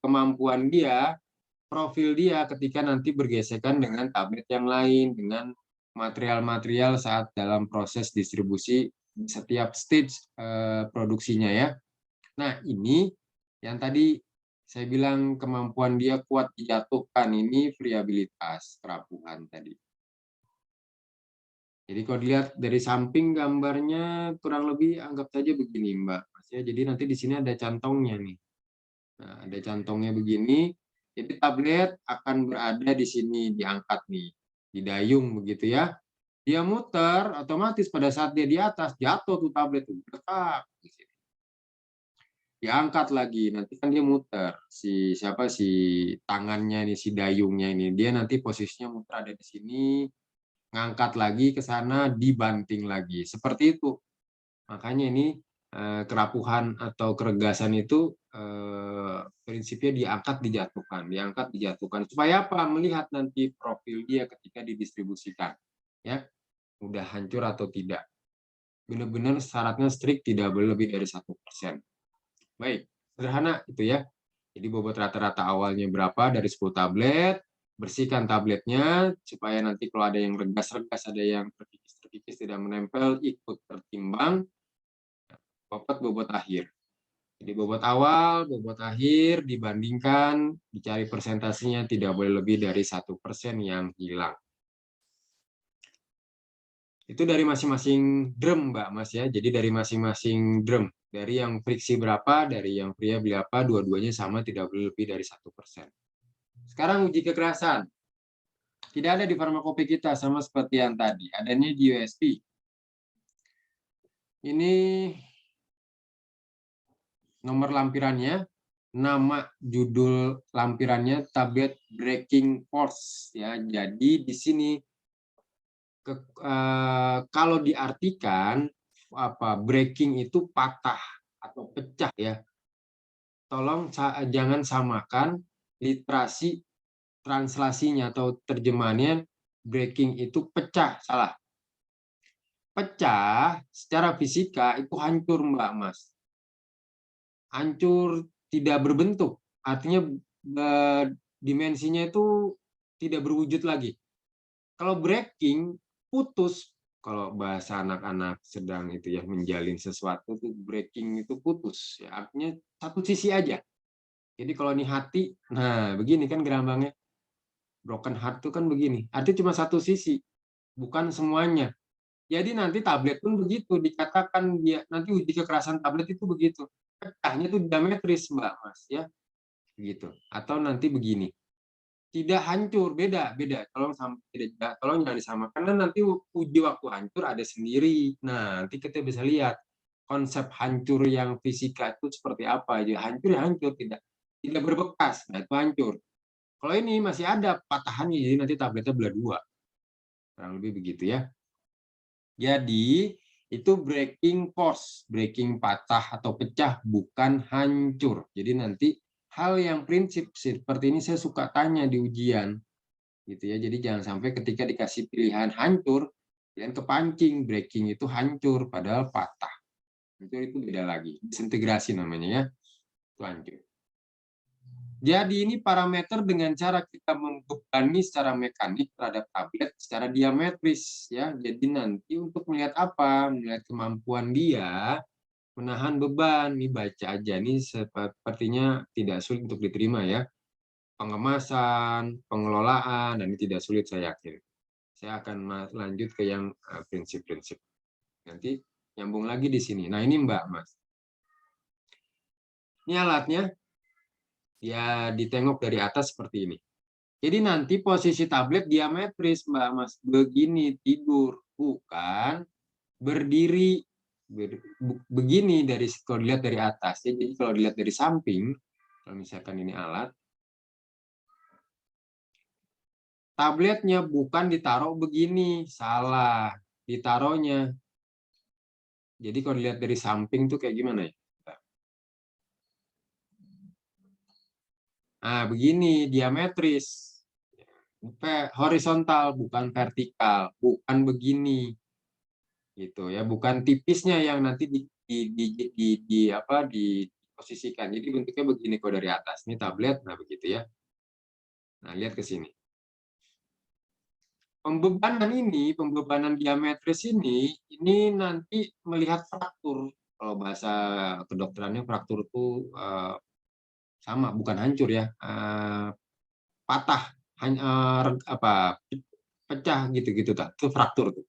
kemampuan dia, profil dia ketika nanti bergesekan dengan tablet yang lain, dengan material-material saat dalam proses distribusi setiap stage produksinya ya. Nah, ini yang tadi saya bilang kemampuan dia kuat dijatuhkan, ini variabilitas kerapuhan tadi. Jadi kalau dilihat dari samping gambarnya kurang lebih anggap saja begini Mbak. Jadi nanti di sini ada cantongnya nih. Nah, ada cantongnya begini. Jadi tablet akan berada di sini, diangkat nih, di dayung begitu ya. Dia muter, otomatis pada saat dia di atas jatuh tuh tablet tuh, letak di sini. diangkat lagi, nanti kan dia muter. Si siapa si tangannya ini, si dayungnya ini, dia nanti posisinya muter ada di sini, ngangkat lagi ke sana, dibanting lagi. Seperti itu. Makanya ini kerapuhan atau keregasan itu prinsipnya diangkat dijatuhkan. Supaya apa? Melihat nanti profil dia ketika didistribusikan. Ya, udah hancur atau tidak. Benar-benar syaratnya strict tidak boleh lebih dari 1%. Baik, sederhana itu ya. Jadi bobot rata-rata awalnya berapa dari 10 tablet, bersihkan tabletnya supaya nanti kalau ada yang regas-regas, ada yang terkikis-terkikis tidak menempel, ikut tertimbang, bobot akhir. Jadi bobot awal, bobot akhir dibandingkan, dicari persentasenya tidak boleh lebih dari 1% yang hilang. Itu dari masing-masing drum, Mbak Mas ya. Jadi dari masing-masing drum. Dari yang friksi berapa, dari yang pria berapa, dua-duanya sama, tidak boleh lebih dari 1%. Sekarang uji kekerasan. Tidak ada di farmakope kita, sama seperti yang tadi. Adanya di USP. Ini nomor lampirannya, nama judul lampirannya tablet breaking force ya. Jadi di sini kalau diartikan breaking itu patah atau pecah ya. Tolong jangan samakan literasi translasinya atau terjemahannya breaking itu pecah, salah. Pecah secara fisika itu hancur, Mbak Mas. Hancur, tidak berbentuk. Artinya dimensinya itu tidak berwujud lagi. Kalau breaking, putus. Kalau bahasa anak-anak sedang itu ya menjalin sesuatu itu breaking itu putus. Ya, artinya satu sisi aja. Jadi kalau ini hati, nah begini kan gerambangnya. Broken heart itu kan begini. Artinya cuma satu sisi, bukan semuanya. Jadi nanti tablet pun begitu, dikatakan dia nanti uji kekerasan tablet itu begitu. Pecahnya itu diametris, Mbak Mas ya. Begitu. Atau nanti begini. Tidak hancur, beda. Tolong jangan disamakan karena nanti uji waktu hancur ada sendiri. Nah, nanti kita bisa lihat konsep hancur yang fisika itu seperti apa. Jadi hancur ya hancur, tidak berbekas. Nah, itu hancur. Kalau ini masih ada patahannya, jadi nanti tabletnya belah dua. Kurang lebih begitu ya. Jadi itu breaking force, breaking patah atau pecah, bukan hancur. Jadi nanti hal yang prinsip seperti ini saya suka tanya di ujian, gitu ya. Jadi jangan sampai ketika dikasih pilihan hancur, kalian kepancing breaking itu hancur padahal patah. Itu beda lagi. Disintegrasi namanya ya. Itu hancur. Jadi ini parameter dengan cara kita membebani secara mekanik terhadap tablet secara diametris ya. Jadi nanti untuk melihat apa? Melihat kemampuan dia menahan beban. Ini baca aja nih sepertinya tidak sulit untuk diterima ya. Pengemasan, pengelolaan, dan ini tidak sulit saya yakin. Saya akan lanjut ke yang prinsip-prinsip. Nanti nyambung lagi di sini. Nah ini Mbak Mas. Ini alatnya. Ya ditengok dari atas seperti ini. Jadi nanti posisi tablet diametris, Mbak Mas. Begini tidur, bukan berdiri. Begini kalau dilihat dari atas. Jadi kalau dilihat dari samping, kalau misalkan ini alat, tabletnya bukan ditaruh begini, salah. Ditaruhnya. Jadi kalau dilihat dari samping tuh kayak gimana ya? Nah, begini diametris. Horizontal bukan vertikal, bukan begini. Gitu ya, bukan tipisnya yang nanti diposisikan. Jadi bentuknya begini kalau dari atas. Ini tablet, nah begitu ya. Nah, lihat ke sini. Pembebanan diametris ini nanti melihat fraktur. Kalau bahasa kedokterannya fraktur itu sama, bukan hancur ya, patah, pecah gitu-gitu, itu fraktur tuh.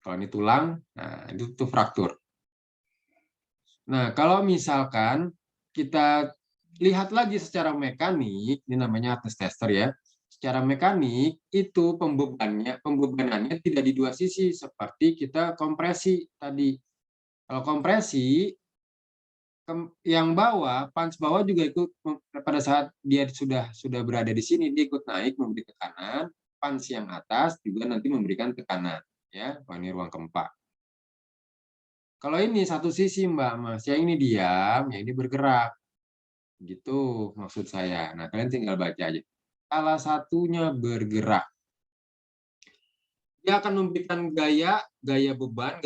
Kalau ini tulang, nah itu fraktur. Nah, kalau misalkan kita lihat lagi secara mekanik, ini namanya Atlas tester ya. Secara mekanik itu pembebanannya tidak di dua sisi seperti kita kompresi tadi. Kalau kompresi Yang bawah, pans bawah juga ikut pada saat dia sudah berada di sini, dia ikut naik memberi tekanan, pans yang atas juga nanti memberikan tekanan, ya. Wah, ini ruang keempat. Kalau ini satu sisi, Mbak Mas, yang ini diam, yang ini bergerak. Gitu maksud saya. Nah, kalian tinggal baca aja. Salah satunya bergerak. Dia akan memberikan gaya beban,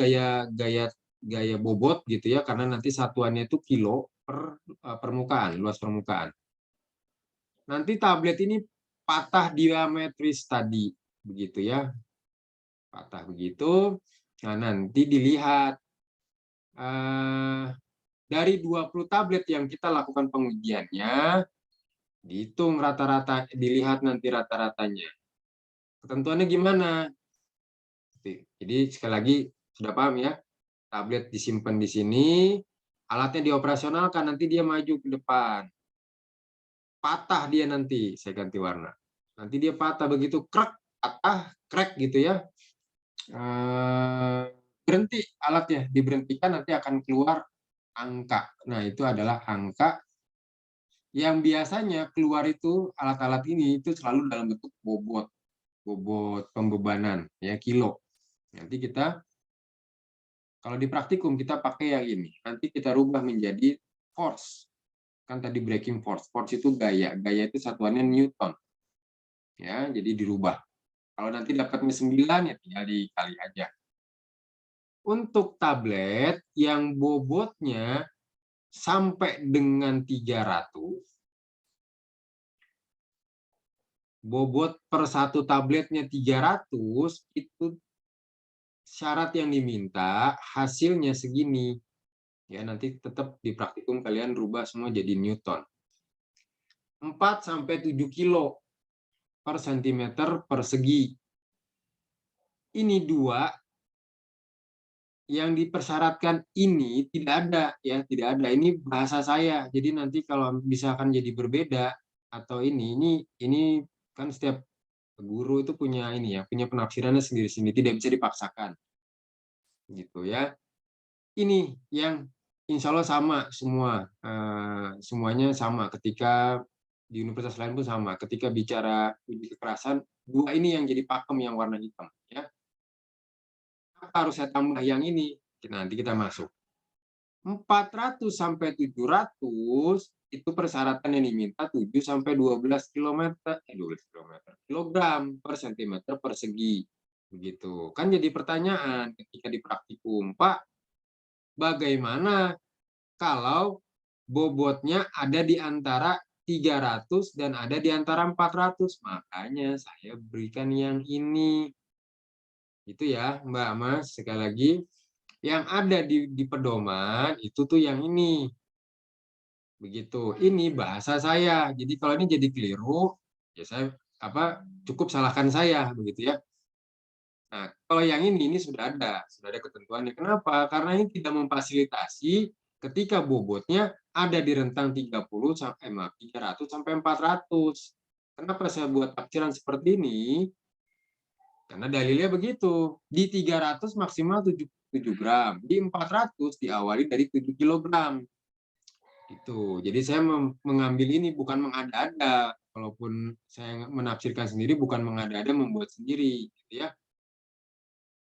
gaya bobot gitu ya, karena nanti satuannya itu kilo per permukaan, luas permukaan. Nanti tablet ini patah diametris tadi, begitu ya. Patah begitu. Nah, nanti dilihat dari 20 tablet yang kita lakukan pengujiannya, dihitung rata-rata, dilihat nanti rata-ratanya. Ketentuannya gimana? Jadi sekali lagi sudah paham ya, tablet disimpan di sini, alatnya dioperasionalkan, nanti dia maju ke depan. Patah dia nanti, saya ganti warna. Nanti dia patah begitu, krek, patah, krek gitu ya. Berhenti alatnya, diberhentikan nanti akan keluar angka. Nah, itu adalah angka yang biasanya keluar itu alat-alat ini itu selalu dalam bentuk bobot pembebanan ya, kilo. Nanti kita kalau di praktikum kita pakai yang ini. Nanti kita rubah menjadi force. Kan tadi breaking force. Force itu gaya. Gaya itu satuannya Newton. Ya, jadi dirubah. Kalau nanti dapatnya 9 ya tinggal dikali aja. Untuk tablet yang bobotnya sampai dengan 300, bobot per satu tabletnya 300, itu syarat yang diminta hasilnya segini. Ya, nanti tetap di praktikum kalian rubah semua jadi Newton. 4 sampai 7 kilo per sentimeter persegi. Ini dua yang dipersyaratkan ini tidak ada ya, tidak ada. Ini bahasa saya. Jadi nanti kalau misalkan jadi berbeda atau ini kan setiap guru itu punya ini ya, punya penafsirannya sendiri-sendiri, tidak bisa dipaksakan. Gitu ya. Ini yang insya Allah sama semua, semuanya sama ketika di universitas lain pun sama. Ketika bicara uji kekerasan, dua ini yang jadi pakem yang warna hitam. Ya. Apa harus saya tambah yang ini? Nanti kita masuk. 400 sampai 700 itu persyaratan yang diminta 7 sampai 12 km, 12 kilogram per sentimeter persegi. Begitu. Kan jadi pertanyaan ketika di praktikum, Pak, bagaimana kalau bobotnya ada di antara 300 dan ada di antara 400? Makanya saya berikan yang ini. Itu ya, Mbak Mas, sekali lagi. Yang ada di pedoman itu tuh yang ini. Begitu. Ini bahasa saya. Jadi kalau ini jadi keliru, ya saya cukup salahkan saya begitu ya. Nah, kalau yang ini sudah ada ketentuannya. Kenapa? Karena ini tidak memfasilitasi ketika bobotnya ada di rentang 300 sampai 400. Kenapa saya buat tafsiran seperti ini? Karena dalilnya begitu. Di 300 maksimal 7 gram, di 400 diawali dari 7 kilogram. Itu. Jadi saya mengambil ini bukan mengada-ada. Walaupun saya menafsirkan sendiri bukan mengada-ada, membuat sendiri gitu ya.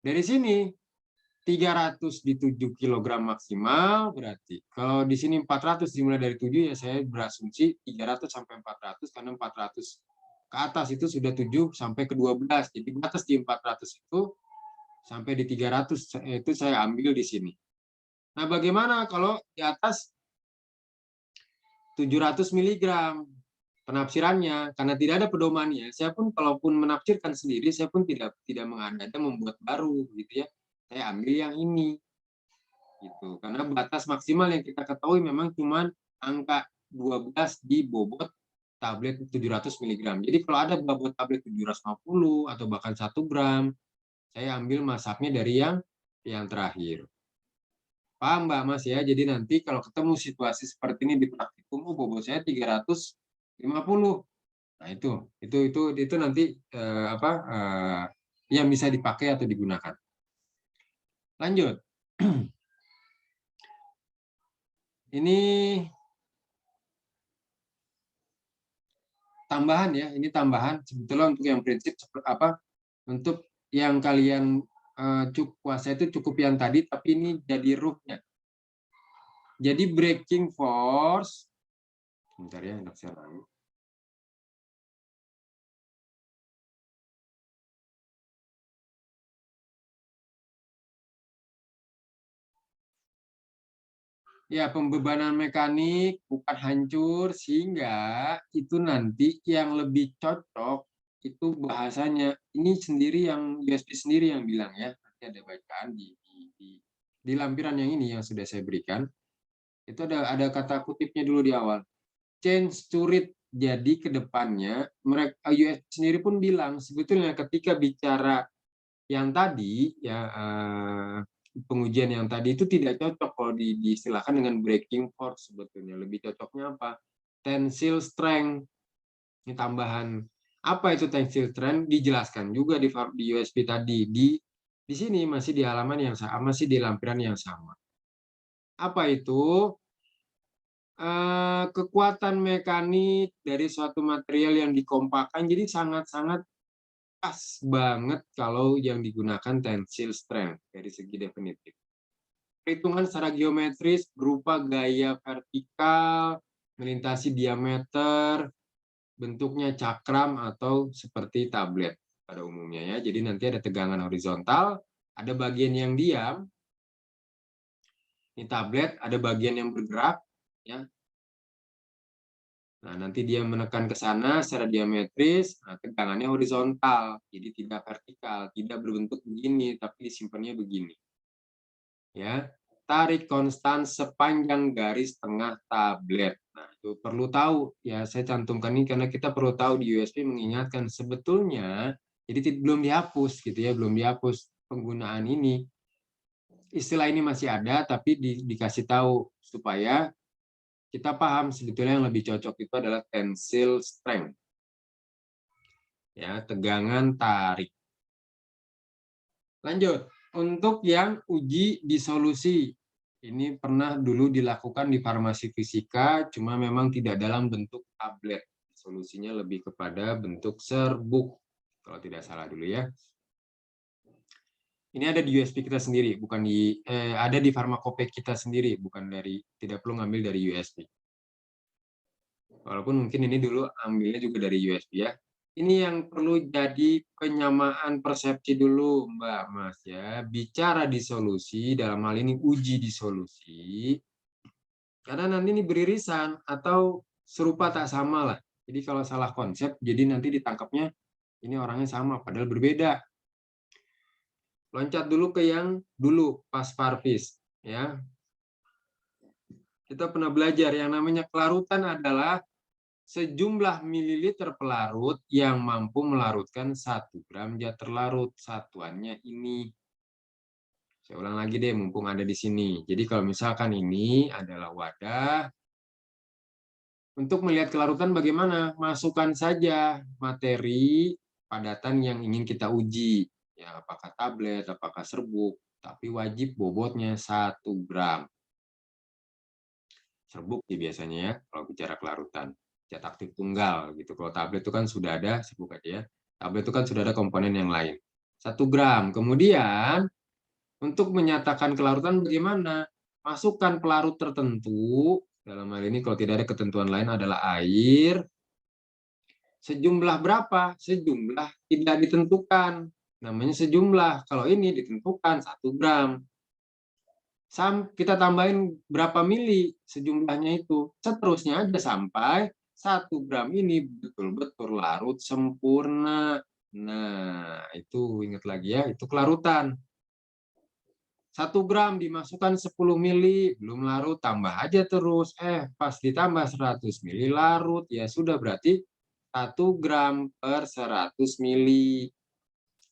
Dari sini 300 di 7 kg maksimal berarti. Kalau di sini 400 dimulai dari 7 ya saya berasumsi 300 sampai 400 karena 400 ke atas itu sudah 7 sampai ke 12. Jadi batas di 400 itu sampai di 300 itu saya ambil di sini. Nah, bagaimana kalau di atas 700 mg penafsirannya? Karena tidak ada pedomannya. Saya pun kalaupun menafsirkan sendiri, saya pun tidak mengada-ada membuat baru gitu ya. Saya ambil yang ini. Gitu. Karena batas maksimal yang kita ketahui memang cuma angka 12 di bobot tablet 700 mg. Jadi kalau ada bobot tablet 750 atau bahkan 1 gram, saya ambil masaknya dari yang terakhir. Paham Mbak Mas ya? Jadi nanti kalau ketemu situasi seperti ini di praktikum, bobot saya 350. Nah, itu nanti yang bisa dipakai atau digunakan. Lanjut. Ini tambahan ya, ini tambahan sebetulnya untuk yang prinsip apa untuk yang kalian kuasa itu cukup yang tadi, tapi ini jadi ruhnya. Jadi breaking force, bentar ya, enak saya lagi. Ya, pembebanan mekanik bukan hancur, sehingga itu nanti yang lebih cocok itu bahasanya. Ini sendiri yang USB sendiri yang bilang ya, nanti ada bacaan di lampiran yang ini yang sudah saya berikan. Itu ada kata kutipnya dulu di awal. Change to read. Jadi ke depannya mereka USB sendiri pun bilang sebetulnya ketika bicara yang tadi ya pengujian yang tadi itu tidak cocok kalau diistilahkan dengan breaking force sebetulnya. Lebih cocoknya apa? Tensile strength. Ini tambahan. Apa itu tensile strength? Dijelaskan juga di USB tadi. Di sini masih di halaman yang sama, masih di lampiran yang sama. Apa itu? Kekuatan mekanik dari suatu material yang dikompakkan, jadi sangat-sangat pas banget kalau yang digunakan tensile strength dari segi definitif. Perhitungan secara geometris berupa gaya vertikal, melintasi diameter, bentuknya cakram atau seperti tablet pada umumnya ya. Jadi nanti ada tegangan horizontal, ada bagian yang diam, ini tablet, ada bagian yang bergerak, ya. Nah, nanti dia menekan ke sana secara diametris, nah, tegangannya horizontal, jadi tidak vertikal, tidak berbentuk begini, tapi disimpannya begini. Ya, tarik konstan sepanjang garis tengah tablet. Nah, itu perlu tahu ya, saya cantumkan ini karena kita perlu tahu di USB mengingatkan sebetulnya, jadi belum dihapus gitu ya, belum dihapus penggunaan ini. Istilah ini masih ada, tapi dikasih tahu supaya kita paham sebetulnya yang lebih cocok itu adalah tensile strength. Ya, tegangan tarik. Lanjut, untuk yang uji disolusi. Ini pernah dulu dilakukan di farmasi fisika, cuma memang tidak dalam bentuk tablet. Solusinya lebih kepada bentuk serbuk, kalau tidak salah dulu ya. Ini ada di USB kita sendiri, bukan ada di Pharmacope kita sendiri, bukan dari, tidak perlu ngambil dari USB. Walaupun mungkin ini dulu ambilnya juga dari USB ya. Ini yang perlu jadi penyamaan persepsi dulu, Mbak Mas ya. Bicara disolusi, dalam hal ini uji disolusi, karena nanti ini beririsan atau serupa tak sama lah. Jadi kalau salah konsep, jadi nanti ditangkapnya ini orangnya sama, padahal berbeda. Loncat dulu ke yang dulu pas Parvis ya. Kita pernah belajar yang namanya kelarutan adalah sejumlah mililiter pelarut yang mampu melarutkan 1 gram zat terlarut. Satuannya ini. Saya ulang lagi deh, mumpung ada di sini. Jadi kalau misalkan ini adalah wadah, untuk melihat kelarutan bagaimana? Masukkan saja materi padatan yang ingin kita uji. Ya, apakah tablet, apakah serbuk, tapi wajib bobotnya 1 gram. Serbuk sih biasanya ya, kalau bicara kelarutan. Zat aktif tunggal gitu. Kalau tablet itu kan sudah ada, serbuk aja ya. Tablet itu kan sudah ada komponen yang lain. 1 gram. Kemudian untuk menyatakan kelarutan bagaimana? Masukkan pelarut tertentu, dalam hal ini kalau tidak ada ketentuan lain adalah air. Sejumlah berapa? Sejumlah tidak ditentukan. Namanya sejumlah. Kalau ini ditentukan 1 gram. Kita tambahin berapa mili sejumlahnya itu. Seterusnya aja sampai 1 gram ini betul-betul larut sempurna. Nah, itu ingat lagi ya, itu kelarutan. 1 gram dimasukkan 10 mili, belum larut, tambah aja terus. Pas ditambah 100 mili larut, ya sudah berarti 1 gram per 100 mili.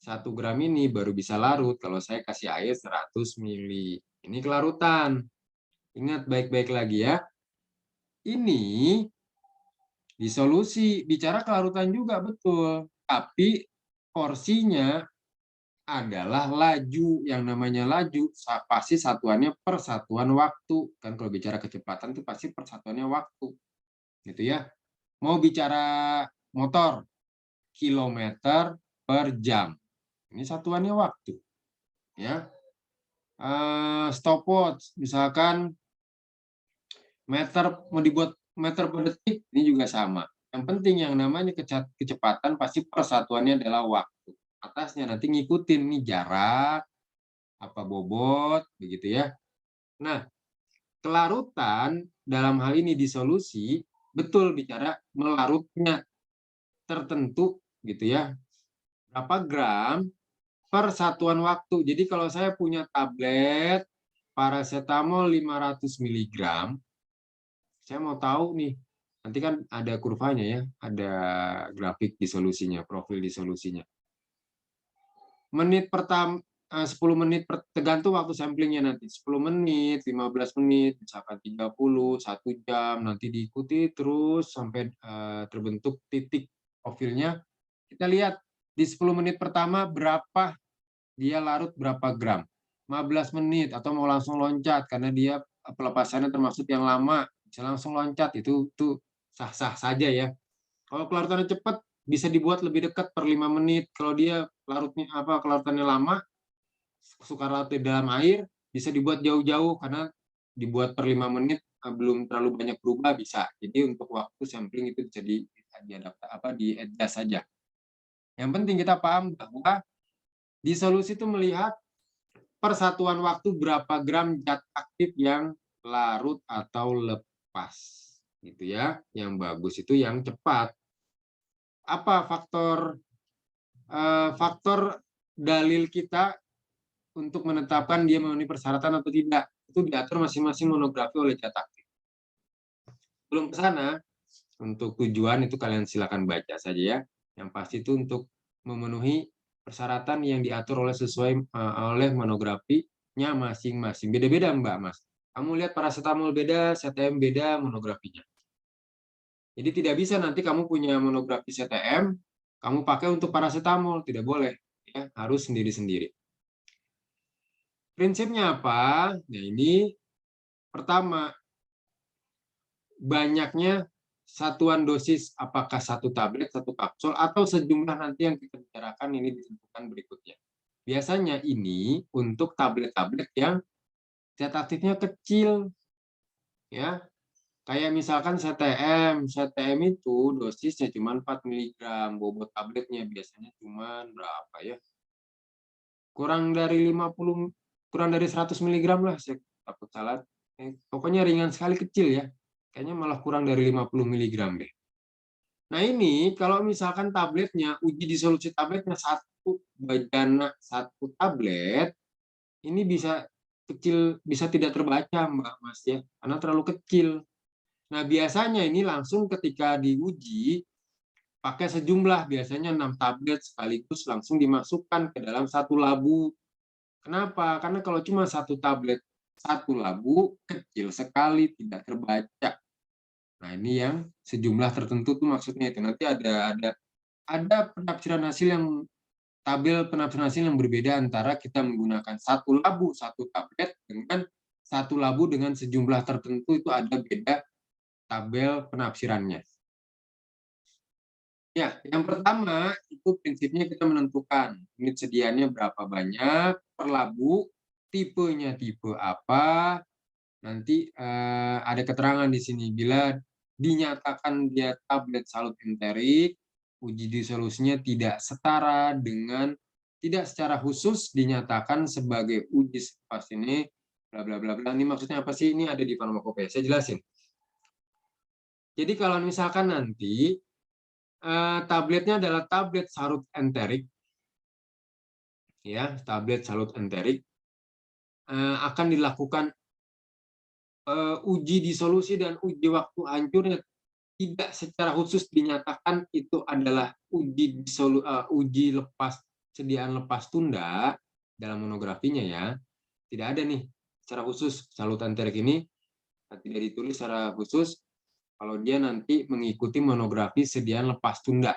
1 gram ini baru bisa larut kalau saya kasih air 100 mili. Ini kelarutan. Ingat baik-baik lagi ya. Ini disolusi, bicara kelarutan juga betul. Tapi porsinya adalah laju. Yang namanya laju pasti satuannya per satuan waktu. Kan kalau bicara kecepatan itu pasti persatuannya waktu. Gitu ya. Mau bicara motor, kilometer per jam. Ini satuannya waktu. Ya. Stopwatch misalkan meter, mau dibuat meter per detik, ini juga sama. Yang penting yang namanya kecepatan pasti persatuannya adalah waktu. Atasnya nanti ngikutin nih jarak, apa bobot, begitu ya. Nah, kelarutan dalam hal ini disolusi, betul bicara melarutnya tertentu gitu ya. Berapa gram per satuan waktu. Jadi kalau saya punya tablet paracetamol 500 mg, saya mau tahu nih, nanti kan ada kurvanya ya, ada grafik disolusinya, profil disolusinya. Menit pertama, 10 menit, tergantung waktu samplingnya nanti, 10 menit, 15 menit, misalkan 30, 1 jam, nanti diikuti terus sampai terbentuk titik profilnya. Kita lihat di 10 menit pertama berapa dia larut, berapa gram. 15 menit atau mau langsung loncat karena dia pelepasannya termasuk yang lama, bisa langsung loncat, itu sah-sah saja ya. Kalau kelarutannya cepat bisa dibuat lebih dekat per 5 menit. Kalau dia kelarutannya lama, suka larut di dalam air, bisa dibuat jauh-jauh karena dibuat per 5 menit belum terlalu banyak berubah bisa. Jadi untuk waktu sampling itu bisa di-adjust saja. Yang penting kita paham bahwa disolusi itu melihat persatuan waktu berapa gram zat aktif yang larut atau lepas, gitu ya. Yang bagus itu yang cepat. Apa faktor dalil kita untuk menetapkan dia memenuhi persyaratan atau tidak? Itu diatur masing-masing monografi oleh zat aktif. Belum ke sana, untuk tujuan itu kalian silakan baca saja ya. Yang pasti itu untuk memenuhi persyaratan yang diatur oleh monografinya masing-masing. Beda-beda Mbak Mas. Kamu lihat paracetamol beda, CTM beda monografinya. Jadi tidak bisa nanti kamu punya monografi CTM, kamu pakai untuk paracetamol, tidak boleh. Ya, harus sendiri-sendiri. Prinsipnya apa? Nah ini pertama, banyaknya satuan dosis, apakah satu tablet, satu kapsul, atau sejumlah nanti yang kita bicarakan ini ditentukan berikutnya. Biasanya ini untuk tablet-tablet yang zat aktifnya kecil, ya. Kayak misalkan CTM itu dosisnya cuma 4 mg, bobot tabletnya biasanya cuma berapa ya? Kurang dari 100 mg lah, saya takut salah. Pokoknya ringan sekali, kecil ya. Kayaknya malah kurang dari 50 mg deh. Nah ini kalau misalkan tabletnya, uji disolusi tabletnya satu tablet, ini bisa kecil, bisa tidak terbaca Mbak Mas ya, karena terlalu kecil. Nah biasanya ini langsung ketika diuji, pakai sejumlah, biasanya 6 tablet sekaligus langsung dimasukkan ke dalam satu labu. Kenapa? Karena kalau cuma satu tablet, satu labu, kecil sekali, tidak terbaca. Nah, ini yang sejumlah tertentu tuh maksudnya itu. Nanti ada penafsiran hasil yang berbeda antara kita menggunakan satu labu, satu tablet dengan satu labu dengan sejumlah tertentu, itu ada beda tabel penafsirannya. Ya, yang pertama itu prinsipnya kita menentukan unit sediaannya berapa banyak per labu, tipenya tipe apa. Nanti ada keterangan di sini bila dinyatakan dia tablet salut enterik, uji disolusinya tidak setara dengan, tidak secara khusus dinyatakan sebagai uji pas ini bla bla bla bla. Ini maksudnya apa sih? Ini ada di farmakopeia. Saya jelasin. Jadi kalau misalkan nanti tabletnya adalah tablet salut enterik, ya tablet salut enterik, akan dilakukan uji disolusi dan uji waktu hancurnya tidak secara khusus dinyatakan itu adalah uji sediaan lepas tunda dalam monografinya ya. Tidak ada nih secara khusus salut enterik ini tidak ditulis secara khusus kalau dia nanti mengikuti monografi sediaan lepas tunda.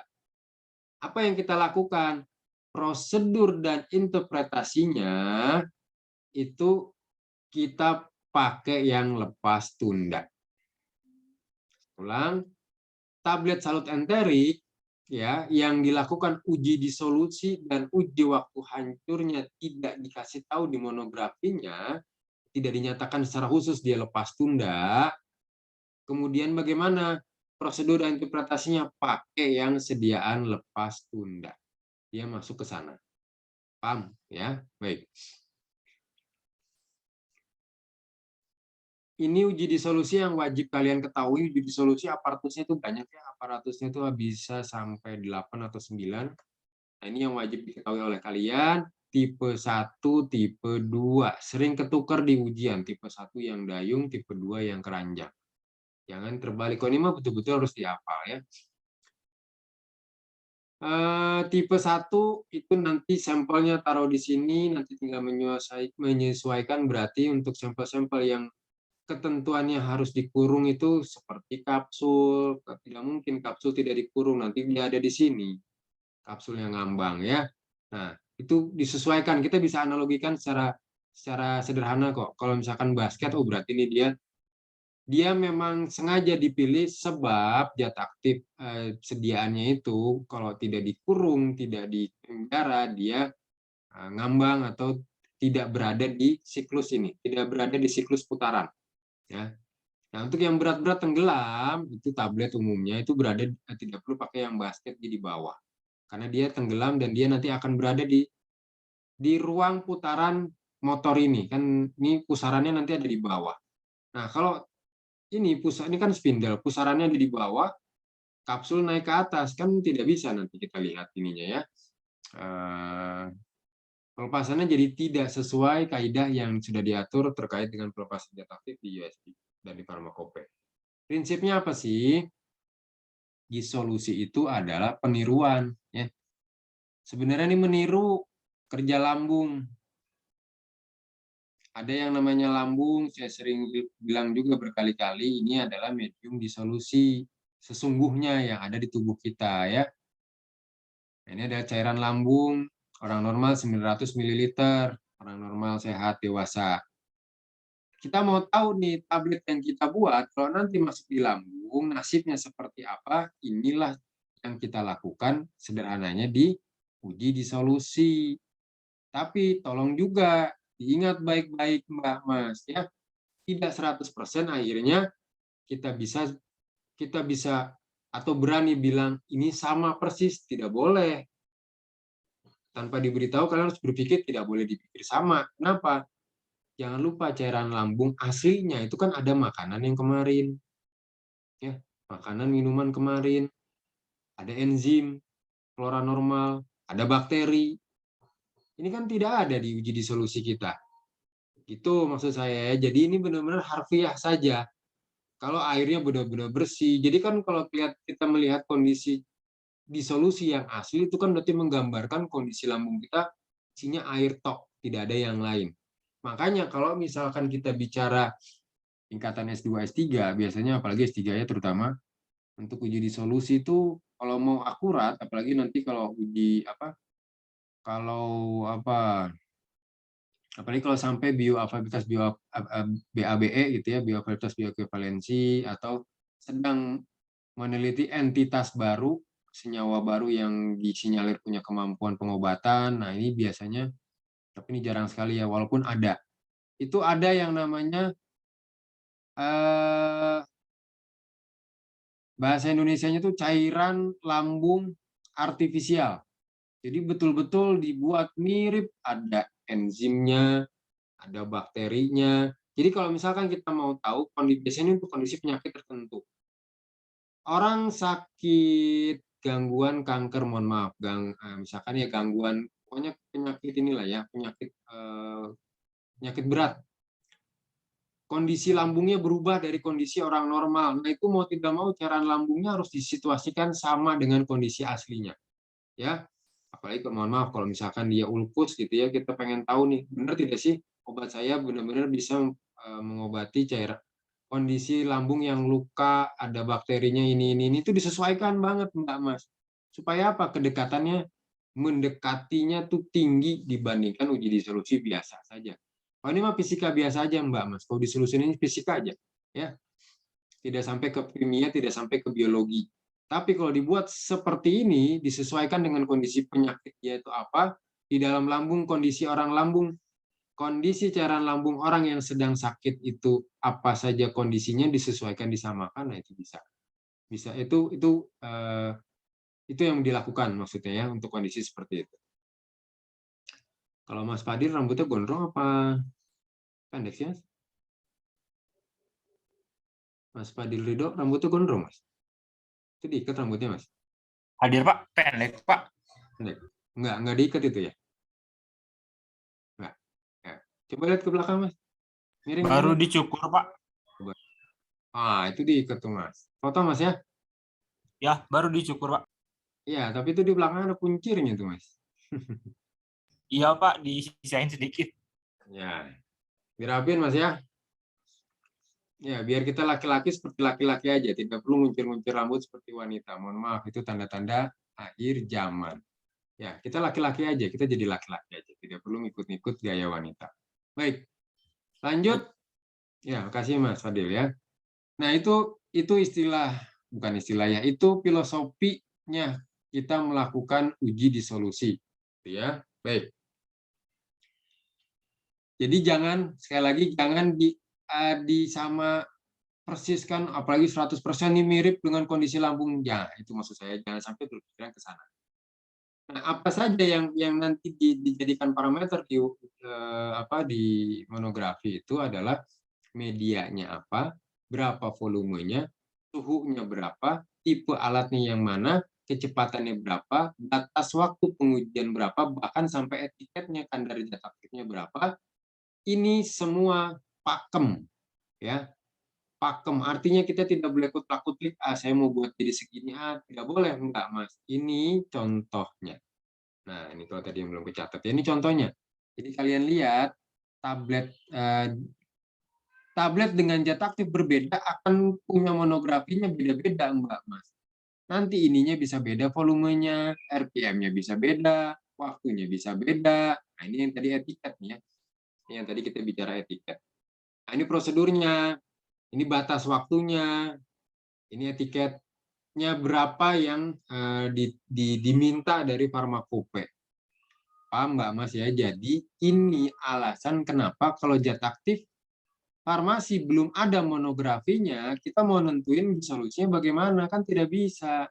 Apa yang kita lakukan? prosedur dan interpretasinya itu kita pakai yang lepas tunda. Ulang, tablet salut enterik ya yang dilakukan uji disolusi dan uji waktu hancurnya tidak dikasih tahu di monografinya, tidak dinyatakan secara khusus dia lepas tunda. Kemudian bagaimana prosedur dan interpretasinya? Pakai yang sediaan lepas tunda. Dia masuk ke sana. Paham ya? Baik. Ini uji disolusi yang wajib kalian ketahui. Uji disolusi aparatusnya itu banyak ya. Aparatusnya itu bisa sampai 8 atau 9. Nah, ini yang wajib diketahui oleh kalian. Tipe 1, tipe 2. Sering ketukar di ujian. Tipe 1 yang dayung, tipe 2 yang keranjang. Jangan terbalik. Kalau ini mah betul-betul harus dihafal ya. Tipe 1 itu nanti sampelnya taruh di sini. Nanti tinggal menyesuaikan berarti untuk sampel-sampel yang ketentuannya harus dikurung itu seperti kapsul. Tidak mungkin kapsul tidak dikurung. Nanti dia ada di sini. Kapsulnya ngambang ya. Nah, itu disesuaikan. Kita bisa analogikan secara sederhana kok. Kalau misalkan basket, oh berarti ini dia memang sengaja dipilih sebab zat aktif sediaannya itu kalau tidak dikurung, tidak di penjara, dia ngambang atau tidak berada di siklus ini, tidak berada di siklus putaran. Ya. Nah, untuk yang berat-berat tenggelam, itu tablet umumnya itu berada tidak perlu pakai yang basket di bawah. Karena dia tenggelam dan dia nanti akan berada di ruang putaran motor ini. Kan ini pusarannya nanti ada di bawah. Nah, kalau ini kan spindle, pusarannya ada di bawah, kapsul naik ke atas, kan tidak bisa nanti kita lihat ininya ya. Pelepasannya jadi tidak sesuai kaidah yang sudah diatur terkait dengan pelepasan zat aktif di USP dan di farmakope. Prinsipnya apa sih? Disolusi itu adalah peniruan. Ya. Sebenarnya ini meniru kerja lambung. Ada yang namanya lambung, saya sering bilang juga berkali-kali, ini adalah medium disolusi sesungguhnya yang ada di tubuh kita ya. Ini ada cairan lambung, orang normal 900 ml, orang normal sehat dewasa. Kita mau tahu nih tablet yang kita buat, kalau nanti masuk di lambung, nasibnya seperti apa, inilah yang kita lakukan sederhananya di uji disolusi. Tapi tolong juga diingat baik-baik Mbak Mas ya. Tidak 100% akhirnya kita bisa atau berani bilang ini sama persis, tidak boleh. Tanpa diberitahu kalian harus berpikir tidak boleh dipikir sama. Kenapa? Jangan lupa cairan lambung aslinya itu kan ada makanan yang kemarin. Ya, makanan minuman kemarin. Ada enzim, flora normal, ada bakteri. Ini kan tidak ada di uji disolusi kita. Itu maksud saya ya. Jadi ini benar-benar harfiah saja. Kalau airnya benar-benar bersih. Jadi kan kalau kita melihat kondisi disolusi yang asli itu kan berarti menggambarkan kondisi lambung kita isinya air tok, tidak ada yang lain. Makanya kalau misalkan kita bicara tingkatan S2, S3, biasanya apalagi S3 ya terutama, untuk uji disolusi itu kalau mau akurat, apalagi nanti kalau uji apalagi kalau sampai bioafilitas BABE gitu ya, bioafilitas bioekuivalensi atau sedang meneliti entitas baru, senyawa baru yang disinyalir punya kemampuan pengobatan. Nah, ini biasanya tapi ini jarang sekali ya walaupun ada. Itu ada yang namanya bahasa Indonesianya itu cairan lambung artifisial. Jadi betul-betul dibuat mirip, ada enzimnya, ada bakterinya. Jadi kalau misalkan kita mau tahu, biasanya untuk kondisi penyakit tertentu. Orang sakit gangguan kanker, mohon maaf, misalkan ya gangguan, pokoknya penyakit inilah ya, penyakit berat. Kondisi lambungnya berubah dari kondisi orang normal. Nah, itu mau tidak mau cairan lambungnya harus disituasikan sama dengan kondisi aslinya. Ya, apalagi mohon maaf kalau misalkan dia ulkus gitu ya, kita pengen tahu nih benar tidak sih obat saya benar-benar bisa mengobati cairan kondisi lambung yang luka, ada bakterinya ini itu disesuaikan banget Mbak Mas. Supaya apa? Kedekatannya mendekatinya tuh tinggi dibandingkan uji disolusi biasa saja. Oh, ini mah fisika biasa aja, Mbak Mas. Kalau disolusi ini fisika aja, ya. Tidak sampai ke kimia, tidak sampai ke biologi. Tapi kalau dibuat seperti ini, disesuaikan dengan kondisi penyakit, yaitu apa? Di dalam lambung, kondisi orang lambung, kondisi cairan lambung orang yang sedang sakit itu apa saja kondisinya disesuaikan, disamakan, nah itu bisa. Bisa itu yang dilakukan maksudnya ya untuk kondisi seperti itu. Kalau Mas Fadil rambutnya gondrong apa pendek sih, Mas? Mas Fadil Ridho rambutnya gondrong, Mas? Itu diikat rambutnya, Mas? Hadir Pak, pendek Pak. Pendek. Enggak diikat itu ya? Enggak. Ya. Coba lihat ke belakang, Mas. Miring. Baru dicukur Pak. Coba. Itu diikat tuh, Mas. Foto, Mas ya? Ya, baru dicukur Pak. Iya, tapi itu di belakang ada kuncirnya tuh, Mas. Iya Pak, disisain sedikit. Ya. Dirapin, Mas ya? Ya, biar kita laki-laki seperti laki-laki aja, tidak perlu nguncir-nguncir rambut seperti wanita. Mohon maaf, itu tanda-tanda akhir zaman. Ya, kita laki-laki aja, kita jadi laki-laki aja, tidak perlu ngikut-ngikut gaya wanita. Baik, lanjut. Ya, makasih Mas Fadil ya. Nah, itu istilah, bukan istilah ya, itu filosofinya kita melakukan uji disolusi. Ya, baik. Jadi jangan, sekali lagi, jangan disama persiskan, apalagi 100% ini mirip dengan kondisi lambung. Ya, itu maksud saya, jangan sampai berpikiran ke sana. Nah, apa saja yang nanti dijadikan parameter di monografi itu adalah medianya apa, berapa volumenya, suhunya berapa, tipe alatnya yang mana, kecepatannya berapa, batas waktu pengujian berapa, bahkan sampai etiketnya kadar zat aktifnya berapa. Ini semua pakem, ya. Pakem artinya kita tidak boleh kutak-kutik, saya mau buat jadi segini, tidak boleh, enggak Mas. Ini contohnya. Nah, ini kalau tadi yang belum kecatat, ya, ini contohnya. Jadi kalian lihat tablet dengan zat aktif berbeda akan punya monografinya beda-beda, Mbak Mas. Nanti ininya bisa beda volumenya, RPM-nya bisa beda, waktunya bisa beda. Nah, ini yang tadi etiketnya. Ini yang tadi kita bicara etiket. Nah, ini prosedurnya. Ini batas waktunya, ini etiketnya berapa yang diminta dari farmakope. Paham Mbak Mas ya? Jadi ini alasan kenapa kalau zat aktif farmasi belum ada monografinya, kita mau nentuin solusinya bagaimana, kan tidak bisa.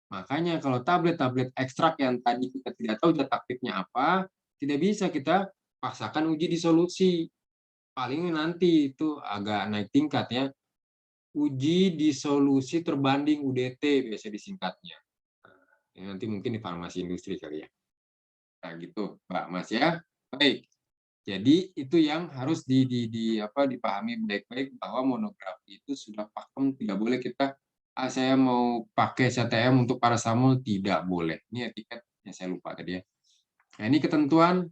Makanya kalau tablet-tablet ekstrak yang tadi kita tidak tahu zat aktifnya apa, tidak bisa kita paksakan uji disolusi. Paling nanti itu agak naik tingkat ya. Uji disolusi terbanding UDT biasa disingkatnya. Nah, nanti mungkin di farmasi industri kali ya. Nah, gitu, Mbak Mas ya. Baik. Jadi itu yang harus dipahami baik-baik bahwa monografi itu sudah pakem, tidak boleh kita saya mau pakai CTM untuk paracetamol, tidak boleh. Ini etiket yang saya lupa tadi ya. Nah, ini ketentuan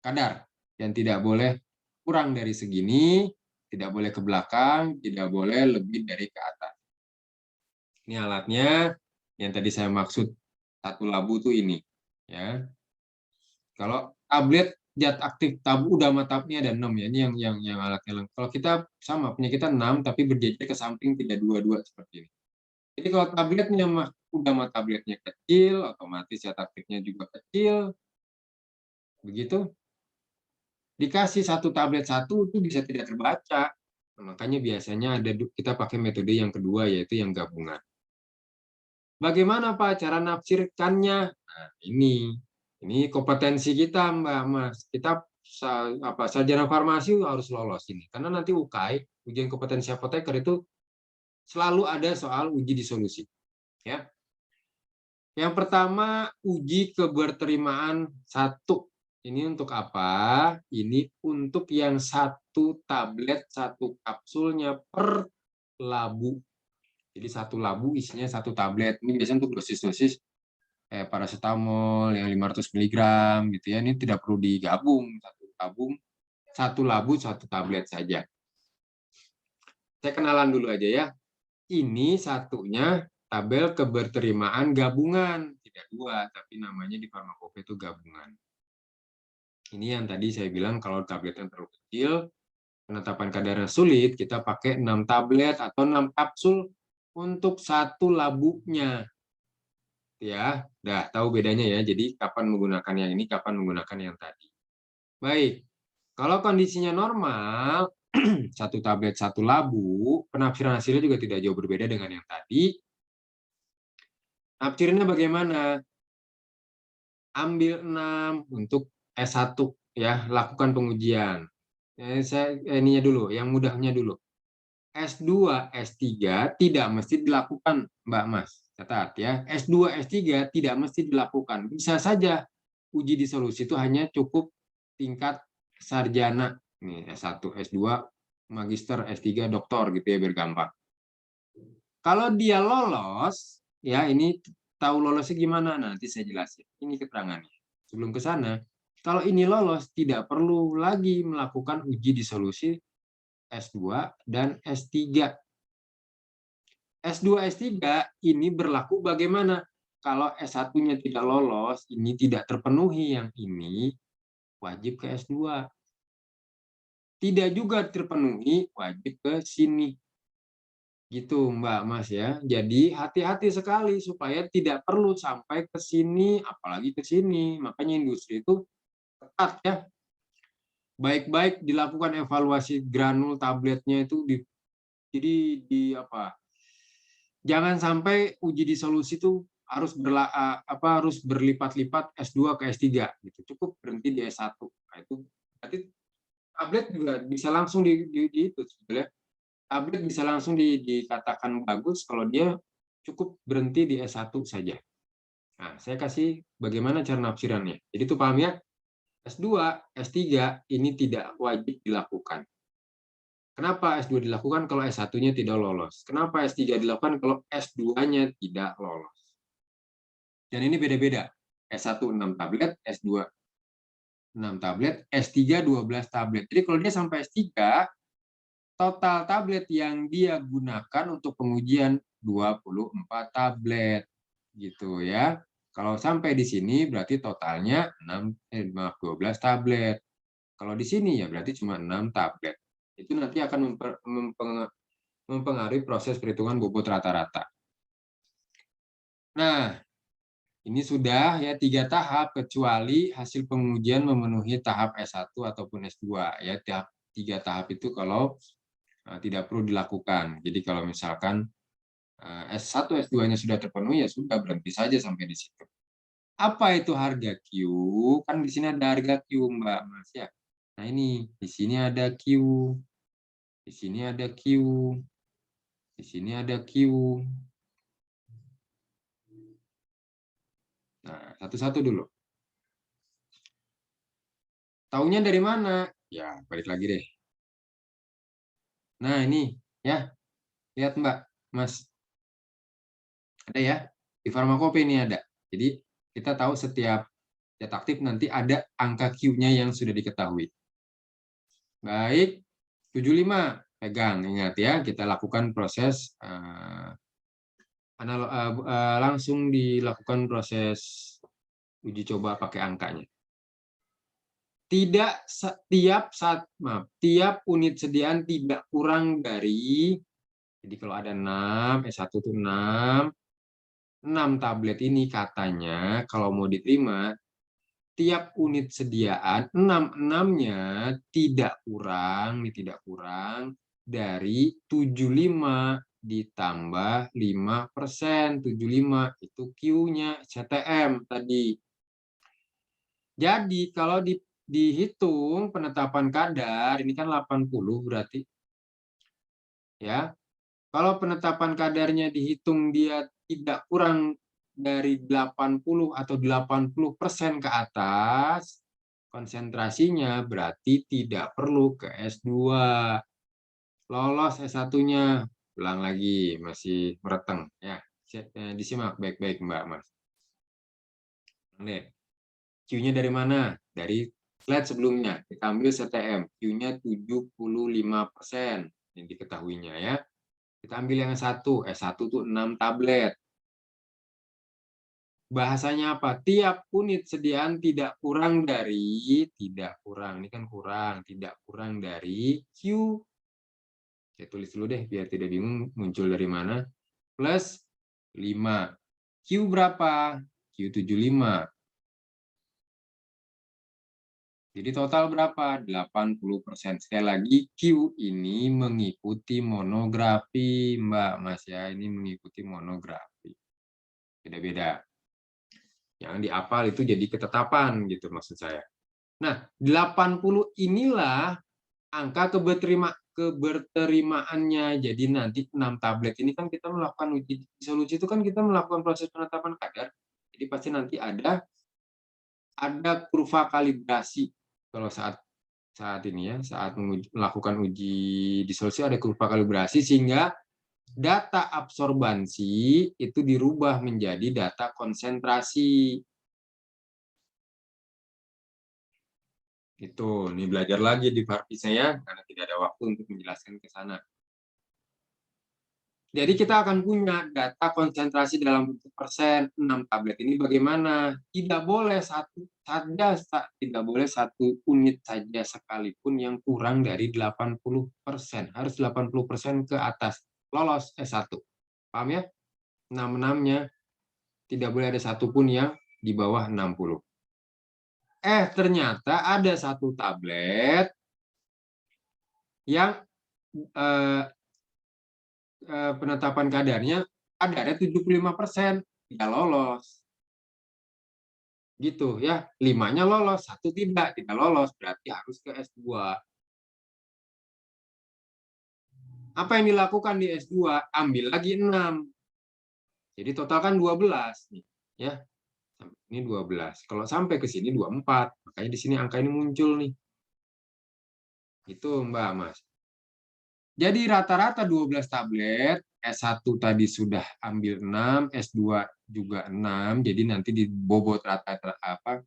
kadar yang tidak boleh kurang dari segini, tidak boleh ke belakang, tidak boleh lebih dari ke atas. Ini alatnya yang tadi saya maksud satu labu tuh ini, ya. Kalau tablet zat aktif tabu udah ini ada 6 ya. Ini yang alatnya lengkap. Kalau kita sama punya kita 6 tapi berjejer ke samping tidak dua-dua seperti ini. Jadi kalau tabletnya udah tabletnya kecil, otomatis zat aktifnya juga kecil. Begitu. Dikasih satu tablet satu itu bisa tidak terbaca. Nah, makanya biasanya kita pakai metode yang kedua yaitu yang gabungan. Bagaimana Pak cara nafsirkannya? Nah, ini kompetensi kita Mbak Mas. Kita sarjana farmasi harus lolos ini. Karena nanti UKAI, ujian kompetensi apoteker itu selalu ada soal uji disolusi. Ya. Yang pertama uji keberterimaan 1. Ini untuk apa? Ini untuk yang 1 tablet, 1 kapsulnya per labu. Jadi 1 labu isinya 1 tablet. Ini biasanya untuk dosis-dosis paracetamol yang 500 mg gitu ya. Ini tidak perlu digabung, 1 labu 1 tablet saja. Saya kenalan dulu aja ya. Ini satunya tabel keberterimaan gabungan. tidak dua, tapi namanya di farmakope itu gabungan. Ini yang tadi saya bilang kalau tabletnya terlalu kecil, penetapan kadarnya sulit, kita pakai 6 tablet atau 6 kapsul untuk satu labuknya. Ya, udah tahu bedanya ya. Jadi kapan menggunakan yang ini, kapan menggunakan yang tadi. Baik, kalau kondisinya normal, satu tablet satu labu, penafsiran hasilnya juga tidak jauh berbeda dengan yang tadi. Tafsirnya bagaimana? Ambil 6 untuk S1 ya, lakukan pengujian. Saya ininya dulu, yang mudahnya dulu. S2, S3 tidak mesti dilakukan, Mbak Mas. Catat ya, S2, S3 tidak mesti dilakukan. Bisa saja uji disolusi itu hanya cukup tingkat sarjana. Nih, S1, S2, magister, S3, doktor gitu ya, biar gampang. Kalau dia lolos, ya ini tahu lolosnya gimana? Nanti saya jelasin. Ini keterangannya. Sebelum ke sana, kalau ini lolos, tidak perlu lagi melakukan uji disolusi S2 dan S3. S2, S3 ini berlaku bagaimana? Kalau S1-nya tidak lolos, ini tidak terpenuhi yang ini, wajib ke S2. Tidak juga terpenuhi, wajib ke sini. Gitu Mbak Mas ya. Jadi hati-hati sekali supaya tidak perlu sampai ke sini, apalagi ke sini. Makanya industri itu ketat ya. Baik-baik dilakukan evaluasi granul tabletnya itu jadi apa? Jangan sampai uji disolusi itu harus berlipat-lipat S2 ke S3 gitu. Cukup berhenti di S1. Nah, itu berarti tablet juga bisa langsung di itu sebenarnya. Tablet bisa langsung dikatakan bagus kalau dia cukup berhenti di S1 saja. Nah, saya kasih bagaimana cara nafsirannya. Jadi itu paham ya? S2, S3 ini tidak wajib dilakukan. Kenapa S2 dilakukan kalau S1-nya tidak lolos? Kenapa S3 dilakukan kalau S2-nya tidak lolos? Dan ini beda-beda. S1 6 tablet, S2 6 tablet, S3 12 tablet. Jadi kalau dia sampai S3, total tablet yang dia gunakan untuk pengujian 24 tablet. Gitu ya. Kalau sampai di sini berarti totalnya 12 tablet. Kalau di sini ya berarti cuma 6 tablet. Itu nanti akan mempengaruhi proses perhitungan bobot rata-rata. Nah, ini sudah ya 3 tahap kecuali hasil pengujian memenuhi tahap S1 ataupun S2 ya. 3 tahap itu kalau tidak perlu dilakukan. Jadi kalau misalkan S1, S2-nya sudah terpenuhi ya sudah berhenti saja sampai di situ. Apa itu harga Q? Kan di sini ada harga Q, Mbak Mas ya. Nah, ini di sini ada Q. Di sini ada Q. Di sini ada Q. Nah, satu-satu dulu. Taunya dari mana? Ya, balik lagi deh. Nah, ini ya. Lihat Mbak, Mas. Ada ya? Di farmakope ini ada. Jadi, kita tahu setiap zat aktif nanti ada angka Q-nya yang sudah diketahui. Baik, 75. Pegang, ingat ya, kita lakukan proses langsung dilakukan proses uji coba pakai angkanya. Tidak tiap unit sediaan tidak kurang dari, jadi kalau ada 6, S1 itu 6 tablet ini katanya kalau mau diterima tiap unit sediaan 6-nya tidak kurang dari 75 ditambah 5%. 75 itu Q-nya CTM tadi. Jadi kalau dihitung penetapan kadar, ini kan 80 berarti. Ya. Kalau penetapan kadarnya dihitung dia tidak kurang dari 80 atau 80% ke atas, konsentrasinya berarti tidak perlu ke S2. Lolos S1-nya, ulang lagi, masih mereteng. Ya, disimak baik-baik Mbak Mas. Q-nya dari mana? Dari slide sebelumnya. Kita ambil CTM. Q-nya 75% yang diketahuinya ya. Kita ambil yang S1. S1 itu 6 tablet. Bahasanya apa? Tiap unit sediaan tidak kurang dari, ini kan kurang, tidak kurang dari Q. Saya tulis dulu deh, biar tidak bingung muncul dari mana. Plus 5. Q berapa? Q 75. Jadi total berapa? 80%. Sekali lagi, Q ini mengikuti monografi, Mbak Mas ya. Ini mengikuti monografi. Beda-beda. Yang dihafal itu jadi ketetapan gitu maksud saya. Nah, 80 inilah angka keberterimaannya. Jadi nanti 6 tablet ini kan kita melakukan uji solusi, itu kan kita melakukan proses penetapan kadar. Jadi pasti nanti ada kurva kalibrasi. Kalau saat ini ya, saat melakukan uji disolusi ada kurva kalibrasi sehingga data absorbansi itu dirubah menjadi data konsentrasi. Itu, nih belajar lagi di Farpi saya karena tidak ada waktu untuk menjelaskan ke sana. Jadi kita akan punya data konsentrasi dalam bentuk persen 6 tablet ini bagaimana? Tidak boleh tidak boleh satu unit saja sekalipun yang kurang dari 80%. Harus 80% ke atas. Lolos S1. Paham ya? 6-6-nya tidak boleh ada satupun yang di bawah 60. Ternyata ada satu tablet yang penetapan kadarnya ada 75%, tidak lolos. Gitu ya, 5-nya lolos, 1 tidak lolos, berarti harus ke S2. Apa yang dilakukan di S2? Ambil lagi 6. Jadi total kan 12 nih, ya. Ini 12. Kalau sampai ke sini 24, makanya di sini angka ini muncul nih. Itu Mbak Mas. Jadi rata-rata 12 tablet, S1 tadi sudah ambil 6, S2 juga 6, jadi nanti dibobot rata-rata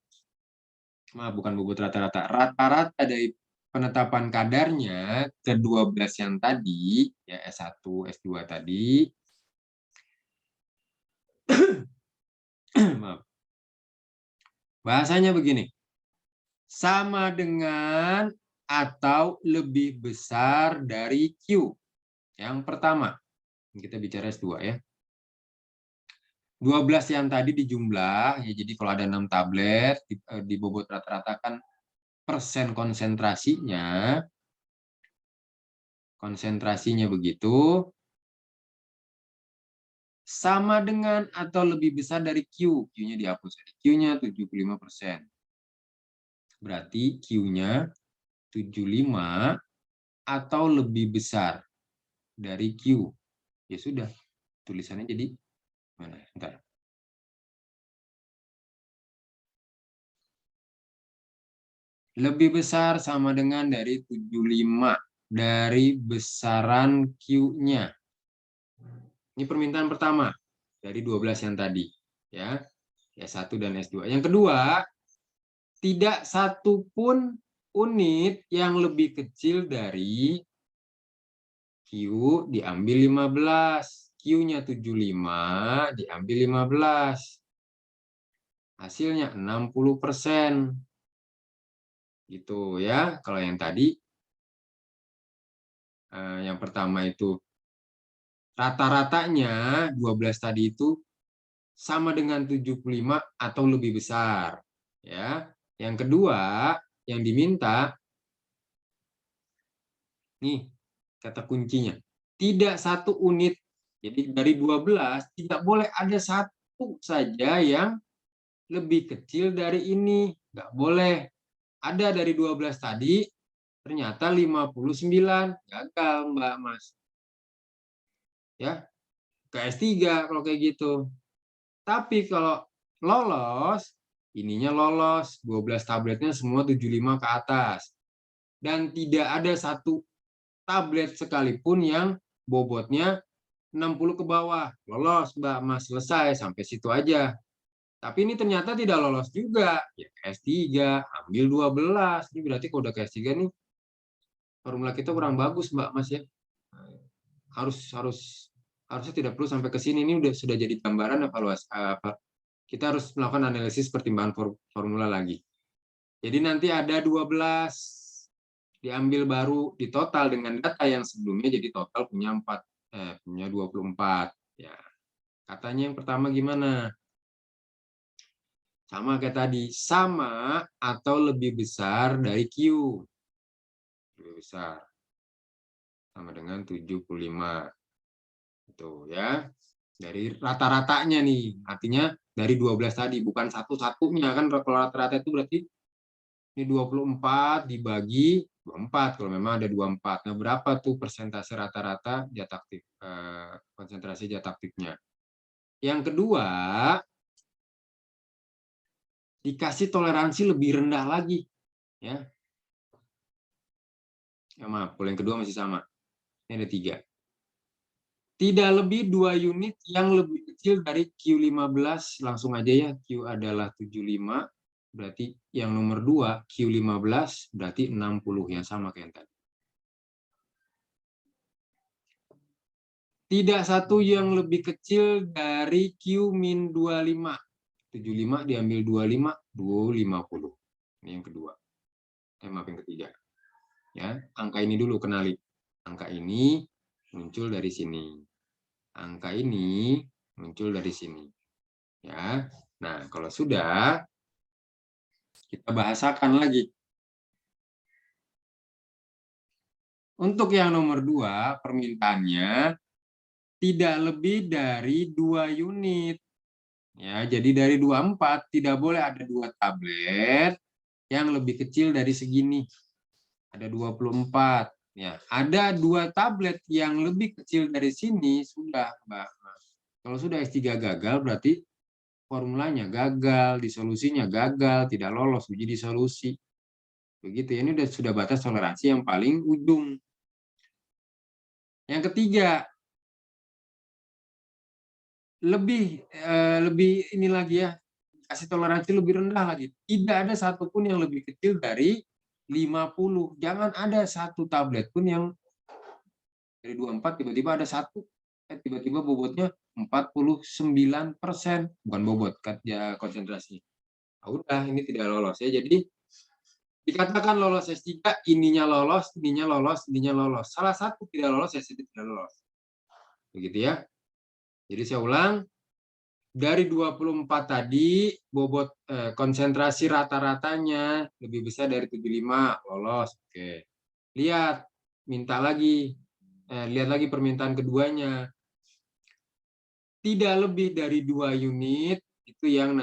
bukan bobot rata-rata, rata-rata dari penetapan kadarnya ke 12 yang tadi, ya S1, S2 tadi. Maaf. Bahasanya begini. Sama dengan atau lebih besar dari Q. Yang pertama, kita bicara S2 ya. 12 yang tadi dijumlah, ya jadi kalau ada 6 tablet, dibobot rata-ratakan persen konsentrasinya begitu, sama dengan atau lebih besar dari Q. Q-nya dihapus. Q-nya 75%. Berarti Q-nya 75 atau lebih besar dari Q. Ya sudah, tulisannya jadi mana? Bentar. Lebih besar sama dengan dari 75 dari besaran Q-nya. Ini permintaan pertama dari 12 yang tadi, ya. S1 dan S2. Yang kedua, tidak satu pun unit yang lebih kecil dari Q diambil 15. Q-nya 75 diambil 15. Hasilnya 60%. Gitu ya. Kalau yang tadi yang pertama itu rata-ratanya 12 tadi itu sama dengan 75 atau lebih besar, ya. Yang kedua, yang diminta nih kata kuncinya, tidak satu unit. Jadi dari 12 tidak boleh ada satu saja yang lebih kecil dari ini, nggak boleh. Ada dari 12 tadi ternyata 59, gagal Mbak Mas. Ya, ke S3 kalau kayak gitu. Tapi kalau lolos, ininya lolos, 12 tabletnya semua 75 ke atas. Dan tidak ada satu tablet sekalipun yang bobotnya 60 ke bawah. Lolos, Mbak Mas, selesai sampai situ aja. Tapi ini ternyata tidak lolos juga. Ya S3, ambil 12. Ini berarti kalau udah ke S3 nih, formula kita kurang bagus, Mbak Mas ya. Harusnya tidak perlu sampai ke sini. Ini sudah jadi gambaran evaluasi kita harus melakukan analisis pertimbangan formula lagi. Jadi nanti ada 12 diambil baru di total dengan data yang sebelumnya, jadi total punya 24 ya. Katanya yang pertama gimana? Sama kayak tadi, sama atau lebih besar dari Q. Lebih besar. Sama dengan 75. Itu ya. Dari rata-ratanya nih, artinya dari 12 tadi, bukan satu-satunya kan. Kalau rata-rata itu berarti ini 24 dibagi 24 kalau memang ada 24. Nah, berapa tuh persentase rata-rata zat aktif, konsentrasi zat aktifnya? Yang kedua, dikasih toleransi lebih rendah lagi, ya. Ya maaf, kalau yang kedua masih sama. Ini ada 3. Tidak lebih 2 unit yang lebih kecil dari Q15, langsung aja ya, Q adalah 75. Berarti yang nomor 2, Q15, berarti 60, yang sama kayak yang tadi. Tidak satu yang lebih kecil dari Q-25. 75 diambil 25, 250. Ini yang kedua. Maaf, yang ketiga. Ya, angka ini dulu kenali. Angka ini muncul dari sini. Angka ini muncul dari sini. Ya. Nah, kalau sudah, kita bahasakan lagi. Untuk yang nomor 2, permintaannya tidak lebih dari 2 unit. Ya, jadi dari 24 tidak boleh ada 2 tablet yang lebih kecil dari segini. Ada 24. Ya, ada 2 tablet yang lebih kecil dari sini, sudah, Mbak. Kalau sudah S3 gagal, berarti formulanya gagal, disolusinya gagal, tidak lolos uji disolusi. Begitu ya, ini sudah batas toleransi yang paling ujung. Yang ketiga, lebih ini lagi ya, kasih toleransi lebih rendah lagi. Tidak ada satupun yang lebih kecil dari 50. Jangan ada satu tablet pun yang dari 24 tiba-tiba ada satu, tiba-tiba bobotnya 49%, bukan bobot, ya konsentrasi. Nah, udah, ini tidak lolos ya. Jadi dikatakan lolos S3, ininya lolos, ininya lolos, ininya lolos. Salah satu tidak lolos, S3 tidak lolos. Begitu ya. Jadi saya ulang, dari 24 tadi, bobot konsentrasi rata-ratanya lebih besar dari 75, lolos. Oke. Lihat, minta lagi. Lihat lagi permintaan keduanya. Tidak lebih dari 2 unit, itu yang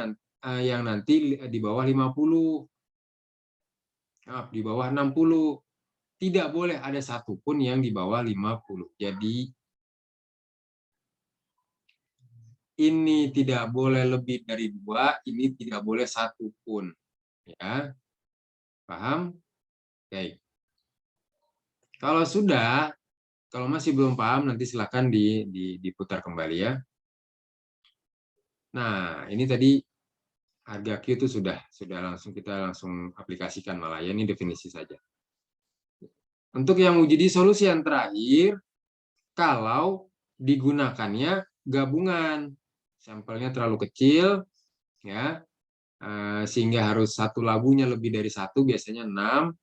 nanti di bawah 50. Maaf, di bawah 60. Tidak boleh ada satupun yang di bawah 50. Jadi, ini tidak boleh lebih dari 2, ini tidak boleh satupun. Ya, paham? Oke. Kalau sudah, kalau masih belum paham, nanti silakan diputar kembali ya. Nah, ini tadi harga Q itu sudah kita langsung aplikasikan malah ya, ini definisi saja. Untuk yang uji disolusi yang terakhir, kalau digunakannya gabungan, sampelnya terlalu kecil, ya, sehingga harus satu labunya lebih dari 1, biasanya 6.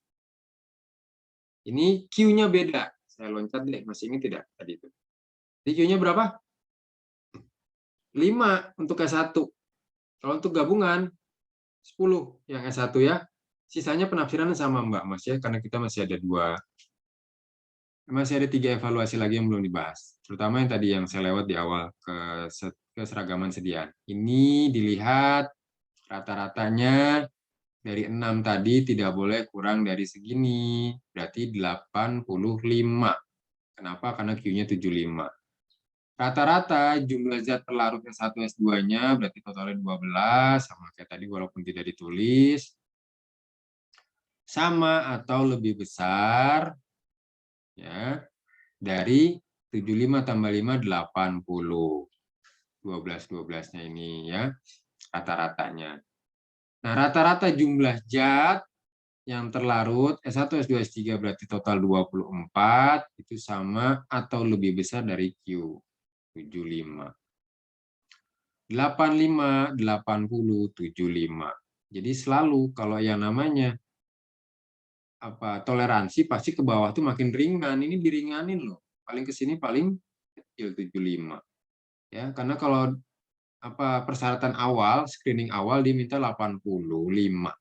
Ini Q-nya beda. Saya loncat deh, masih ingat tidak tadi itu? Jadi Q-nya berapa? 5 untuk S1. Kalau untuk gabungan, 10 yang S1 ya. Sisanya penafsiran sama Mbak Mas ya, karena kita masih ada 3 evaluasi lagi yang belum dibahas. Terutama yang tadi yang saya lewat di awal, keseragaman sediaan. Ini dilihat rata-ratanya dari 6 tadi tidak boleh kurang dari segini, berarti 85. Kenapa? Karena Q-nya 75. Rata-rata jumlah zat terlarut S1 S2-nya berarti totalnya 12, sama kayak tadi walaupun tidak ditulis. Sama atau lebih besar ya dari 75 tambah 5 80. 12-12-nya ini ya rata-ratanya. Nah, rata-rata jumlah zat yang terlarut S1, S2, S3 berarti total 24, itu sama atau lebih besar dari Q, 75. 85, 80, 75. Jadi selalu kalau yang namanya toleransi pasti ke bawah tuh makin ringan. Ini diringanin loh. Paling ke sini paling kecil 75. Ya, karena kalau persyaratan awal, screening awal diminta 85.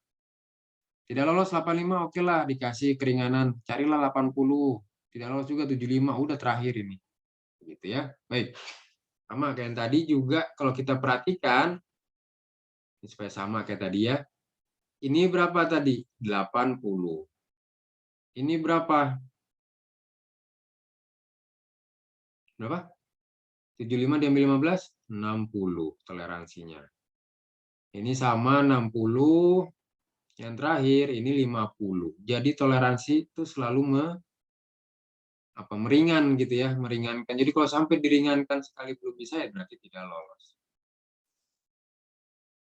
Tidak lolos 85, oke lah dikasih keringanan. Carilah 80. Tidak lolos juga 75, udah terakhir ini. Gitu ya. Baik. Sama kayak yang tadi juga kalau kita perhatikan ini supaya sama kayak tadi ya. Ini berapa tadi? 80. Ini berapa? Berapa? 75 diambil 15? 60 toleransinya. Ini sama 60. Yang terakhir ini 50. Jadi toleransi itu selalu meringan gitu ya, meringankan. Jadi kalau sampai diringankan sekali belum bisa ya berarti tidak lolos.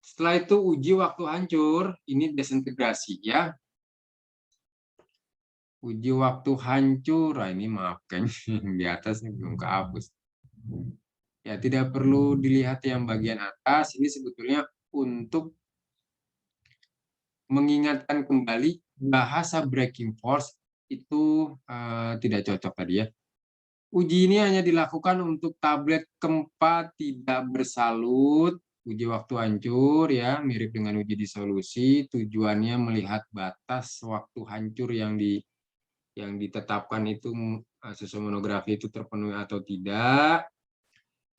Setelah itu uji waktu hancur, ini desintegrasi ya. Uji waktu hancur, ini maaf kan di atas ini belum kehapus. Ya tidak perlu dilihat yang bagian atas, ini sebetulnya untuk mengingatkan kembali bahasa breaking force itu tidak cocok tadi ya. Uji ini hanya dilakukan untuk tablet keempat tidak bersalut, uji waktu hancur ya, mirip dengan uji disolusi, tujuannya melihat batas waktu hancur yang ditetapkan itu sesuai monografi itu terpenuhi atau tidak.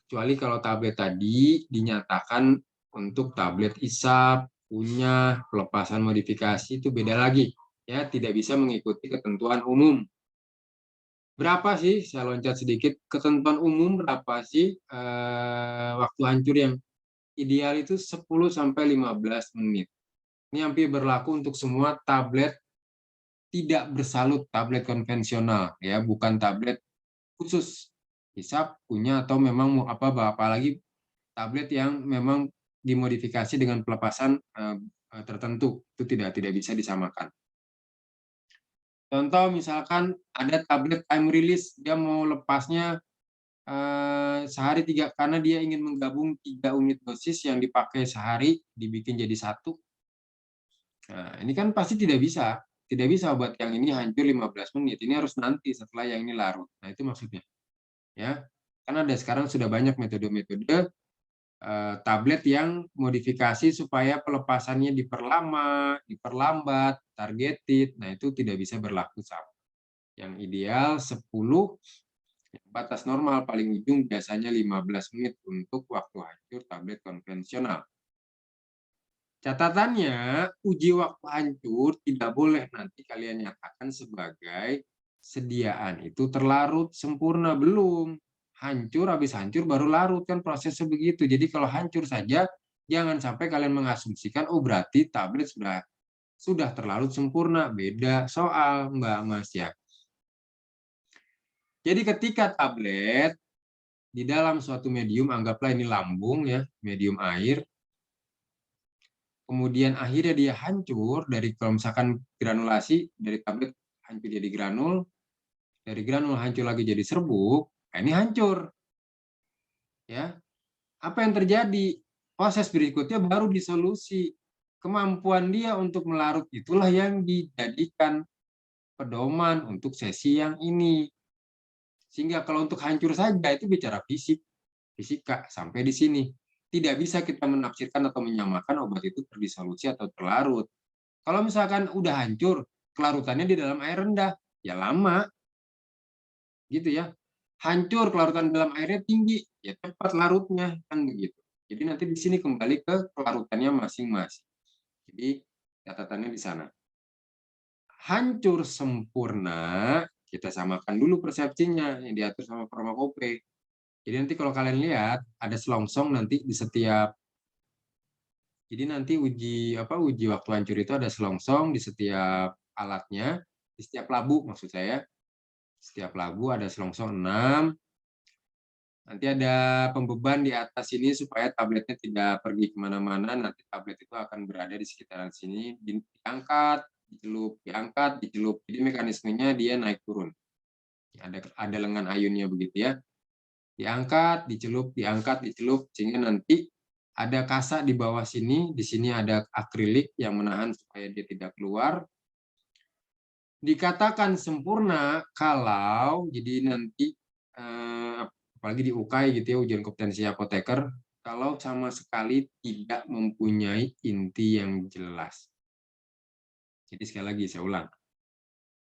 Kecuali kalau tablet tadi dinyatakan untuk tablet isap, punya pelepasan modifikasi itu beda lagi ya, tidak bisa mengikuti ketentuan umum. Berapa sih, saya loncat sedikit, ketentuan umum berapa sih waktu hancur yang ideal itu 10-15 menit. Ini hampir berlaku untuk semua tablet tidak bersalut, tablet konvensional ya, bukan tablet khusus hisap, punya atau memang apalagi tablet yang memang dimodifikasi dengan pelepasan tertentu, itu tidak bisa disamakan. Contoh misalkan ada tablet time release, dia mau lepasnya sehari 3, karena dia ingin menggabung 3 unit dosis yang dipakai sehari, dibikin jadi 1. Nah, ini kan pasti tidak bisa obat yang ini hancur 15 menit, ini harus nanti setelah yang ini larut. Nah, itu maksudnya. Ya, karena ada sekarang sudah banyak metode-metode tablet yang modifikasi supaya pelepasannya diperlama, diperlambat, targeted. Nah, itu tidak bisa berlaku sama. Yang ideal 10, batas normal paling ujung biasanya 15 menit untuk waktu hancur tablet konvensional. Catatannya, uji waktu hancur tidak boleh nanti kalian nyatakan sebagai sediaan itu terlarut sempurna, belum. Hancur, habis hancur baru larut, kan prosesnya begitu. Jadi kalau hancur saja, jangan sampai kalian mengasumsikan, oh berarti tablet sudah terlarut sempurna. Beda soal, Mbak Mas ya. Jadi ketika tablet di dalam suatu medium, anggaplah ini lambung ya, medium air, kemudian akhirnya dia hancur dari, kalau misalkan granulasi, dari tablet hancur jadi granul, dari granul hancur lagi jadi serbuk, nah ini hancur. Ya, apa yang terjadi? Proses berikutnya baru disolusi. Kemampuan dia untuk melarut itulah yang dijadikan pedoman untuk sesi yang ini. Sehingga kalau untuk hancur saja itu bicara fisika sampai di sini. Tidak bisa kita menafsirkan atau menyamakan obat itu terdisolusi atau terlarut. Kalau misalkan udah hancur, kelarutannya di dalam air rendah, ya lama. Gitu ya. Hancur kelarutan dalam airnya tinggi, ya cepat larutnya, kan begitu. Jadi nanti di sini kembali ke kelarutannya masing-masing. Jadi catatannya di sana. Hancur sempurna, kita samakan dulu persepsinya yang diatur sama farmakope. Jadi nanti kalau kalian lihat ada selongsong nanti di setiap, jadi nanti uji waktu hancur itu ada selongsong di setiap alatnya, di setiap labu maksud saya. Setiap labu ada selongsong 6. Nanti ada pembeban di atas sini supaya tabletnya tidak pergi kemana-mana. Nanti tablet itu akan berada di sekitaran sini, diangkat, diangkat, dicelup. Jadi mekanismenya dia naik turun. Ada lengan ayunnya begitu ya. Diangkat, dicelup, sehingga nanti ada kasa di bawah sini, di sini ada akrilik yang menahan supaya dia tidak keluar. Dikatakan sempurna kalau, jadi nanti apalagi di UKAI gitu ya, ujian kompetensi apoteker, kalau sama sekali tidak mempunyai inti yang jelas. Jadi sekali lagi saya ulang.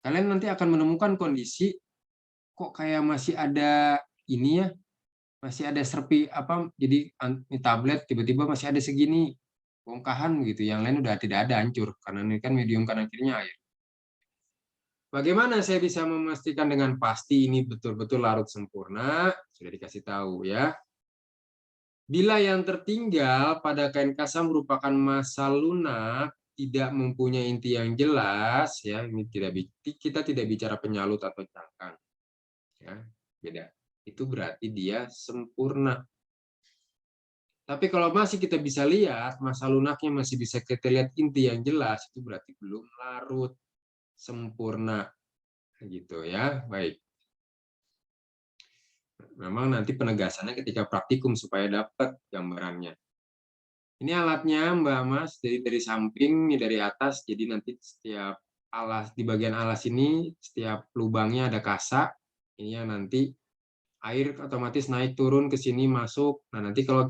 Kalian nanti akan menemukan kondisi kok kayak masih ada ini ya, masih ada serpi apa, jadi tablet tiba-tiba masih ada segini bongkahan gitu, yang lain udah tidak ada, hancur karena ini kan medium kanan kirinya air. Bagaimana saya bisa memastikan dengan pasti ini betul-betul larut sempurna? Sudah dikasih tahu ya. Bila yang tertinggal pada kain kasa merupakan massa lunak, tidak mempunyai inti yang jelas, ya, ini kita tidak bicara penyalut atau cangkang, ya, beda. Itu berarti dia sempurna. Tapi kalau masih kita bisa lihat massa lunaknya masih bisa kita lihat inti yang jelas, itu berarti belum larut sempurna, gitu ya. Baik. Memang nanti penegasannya ketika praktikum supaya dapat gambarannya. Ini alatnya Mbak Mas, dari samping, ini dari atas, jadi nanti setiap alas, di bagian alas ini, setiap lubangnya ada kasa, ini yang nanti air otomatis naik turun ke sini masuk. Nah nanti kalau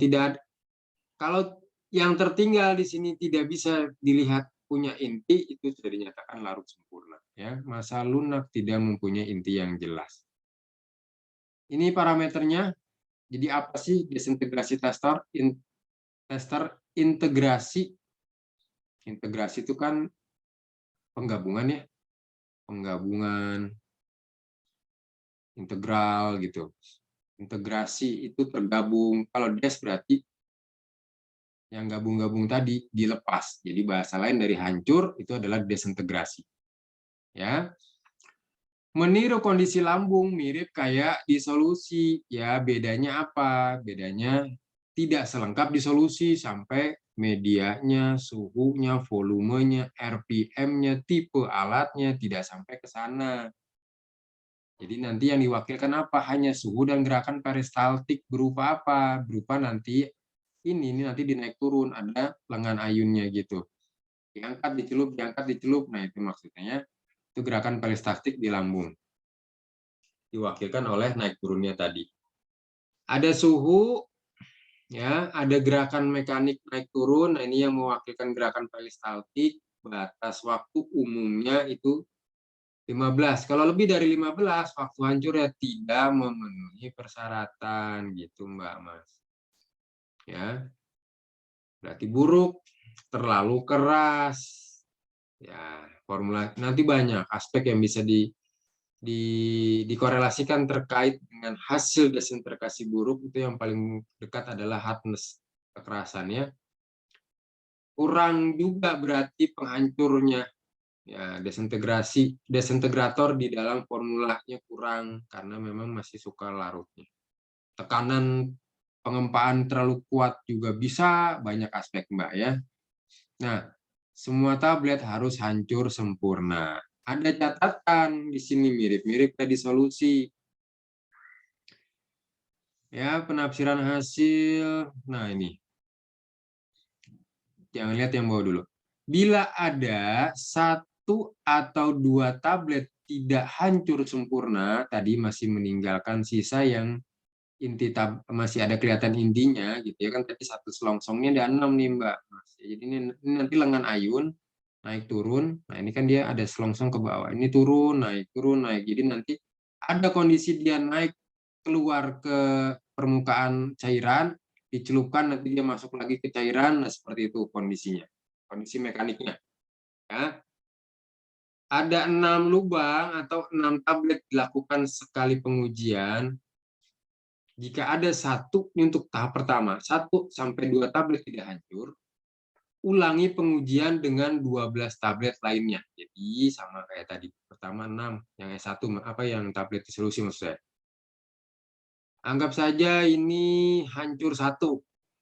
yang tertinggal di sini tidak bisa dilihat punya inti, itu sudah dinyatakan larut sempurna. Ya, massa lunak tidak mempunyai inti yang jelas. Ini parameternya. Jadi apa sih desintegrasi tester? Tester integrasi. Integrasi itu kan penggabungan ya. Penggabungan integral gitu. Integrasi itu tergabung. Kalau des berarti yang gabung-gabung tadi dilepas. Jadi bahasa lain dari hancur itu adalah desintegrasi. Ya. Meniru kondisi lambung mirip kayak disolusi. Ya, bedanya apa? Bedanya tidak selengkap disolusi sampai medianya, suhunya, volumenya, RPM-nya, tipe alatnya tidak sampai ke sana. Jadi nanti yang diwakilkan apa? Hanya suhu dan gerakan peristaltik berupa apa? Berupa nanti ini nanti dinaik turun, ada lengan ayunnya gitu. Diangkat, dicelup, diangkat, dicelup. Nah, itu maksudnya itu gerakan peristaltik di lambung. Diwakilkan oleh naik turunnya tadi. Ada suhu, ya, ada gerakan mekanik naik turun. Nah, ini yang mewakilkan gerakan peristaltik. Batas waktu umumnya itu 15. Kalau lebih dari 15, waktu hancur ya tidak memenuhi persyaratan gitu, Mbak Mas. Ya. Berarti buruk, terlalu keras. Ya, formula nanti banyak aspek yang bisa dikorelasikan terkait dengan hasil desintegrasi buruk. Itu yang paling dekat adalah hardness, kekerasannya. Kurang juga berarti penghancurnya. Ya, desintegrator di dalam formulanya kurang karena memang masih suka larutnya. Tekanan pengempaan terlalu kuat juga bisa, banyak aspek Mbak ya. Nah, semua tablet harus hancur sempurna. Ada catatan di sini mirip-mirip kayak disolusi. Ya, penafsiran hasil. Nah, ini. Jangan lihat yang bawah dulu. Bila ada 1 atau 2 tablet tidak hancur sempurna, tadi masih meninggalkan sisa yang inti masih ada kelihatan intinya gitu ya kan, tadi satu selongsongnya ada 6 nih Mbak. Jadi ini nanti lengan ayun naik turun. Nah, ini kan dia ada selongsong ke bawah. Ini turun, naik, Jadi nanti ada kondisi dia naik keluar ke permukaan cairan, dicelupkan, nanti dia masuk lagi ke cairan. Nah, seperti itu kondisinya. Kondisi mekaniknya. Ya. Ada 6 lubang atau 6 tablet dilakukan sekali pengujian. Jika ada 1 untuk tahap pertama, 1 sampai 2 tablet tidak hancur, ulangi pengujian dengan 12 tablet lainnya. Jadi sama kayak tadi, pertama 6, yang S1 apa yang tablet disolusi maksud saya. Anggap saja ini hancur 1.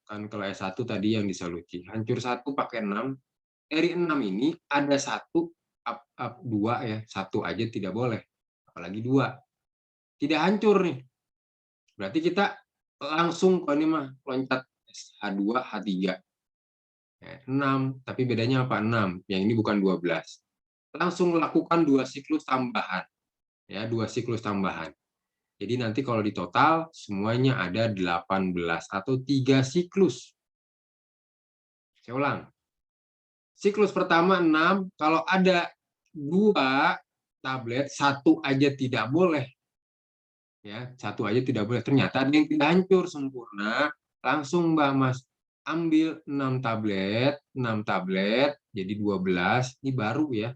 Kan kalau S1 tadi yang disolusi, hancur 1 pakai 6. Dari 6 ini ada 1 2 ya, 1 aja tidak boleh. Apalagi 2. Tidak hancur nih. Berarti kita langsung kalau ini mah loncat H2, H3. 6, tapi bedanya apa? 6. Yang ini bukan 12. Langsung lakukan 2 siklus tambahan. Ya, 2 siklus tambahan. Jadi nanti kalau di total semuanya ada 18 atau 3 siklus. Saya ulang. Siklus pertama 6, kalau ada 2 tablet, 1 aja tidak boleh. Ya, 1 aja tidak boleh. Ternyata ada yang tidak hancur sempurna. Langsung Mbak Mas ambil 6 tablet, jadi 12. Ini baru ya.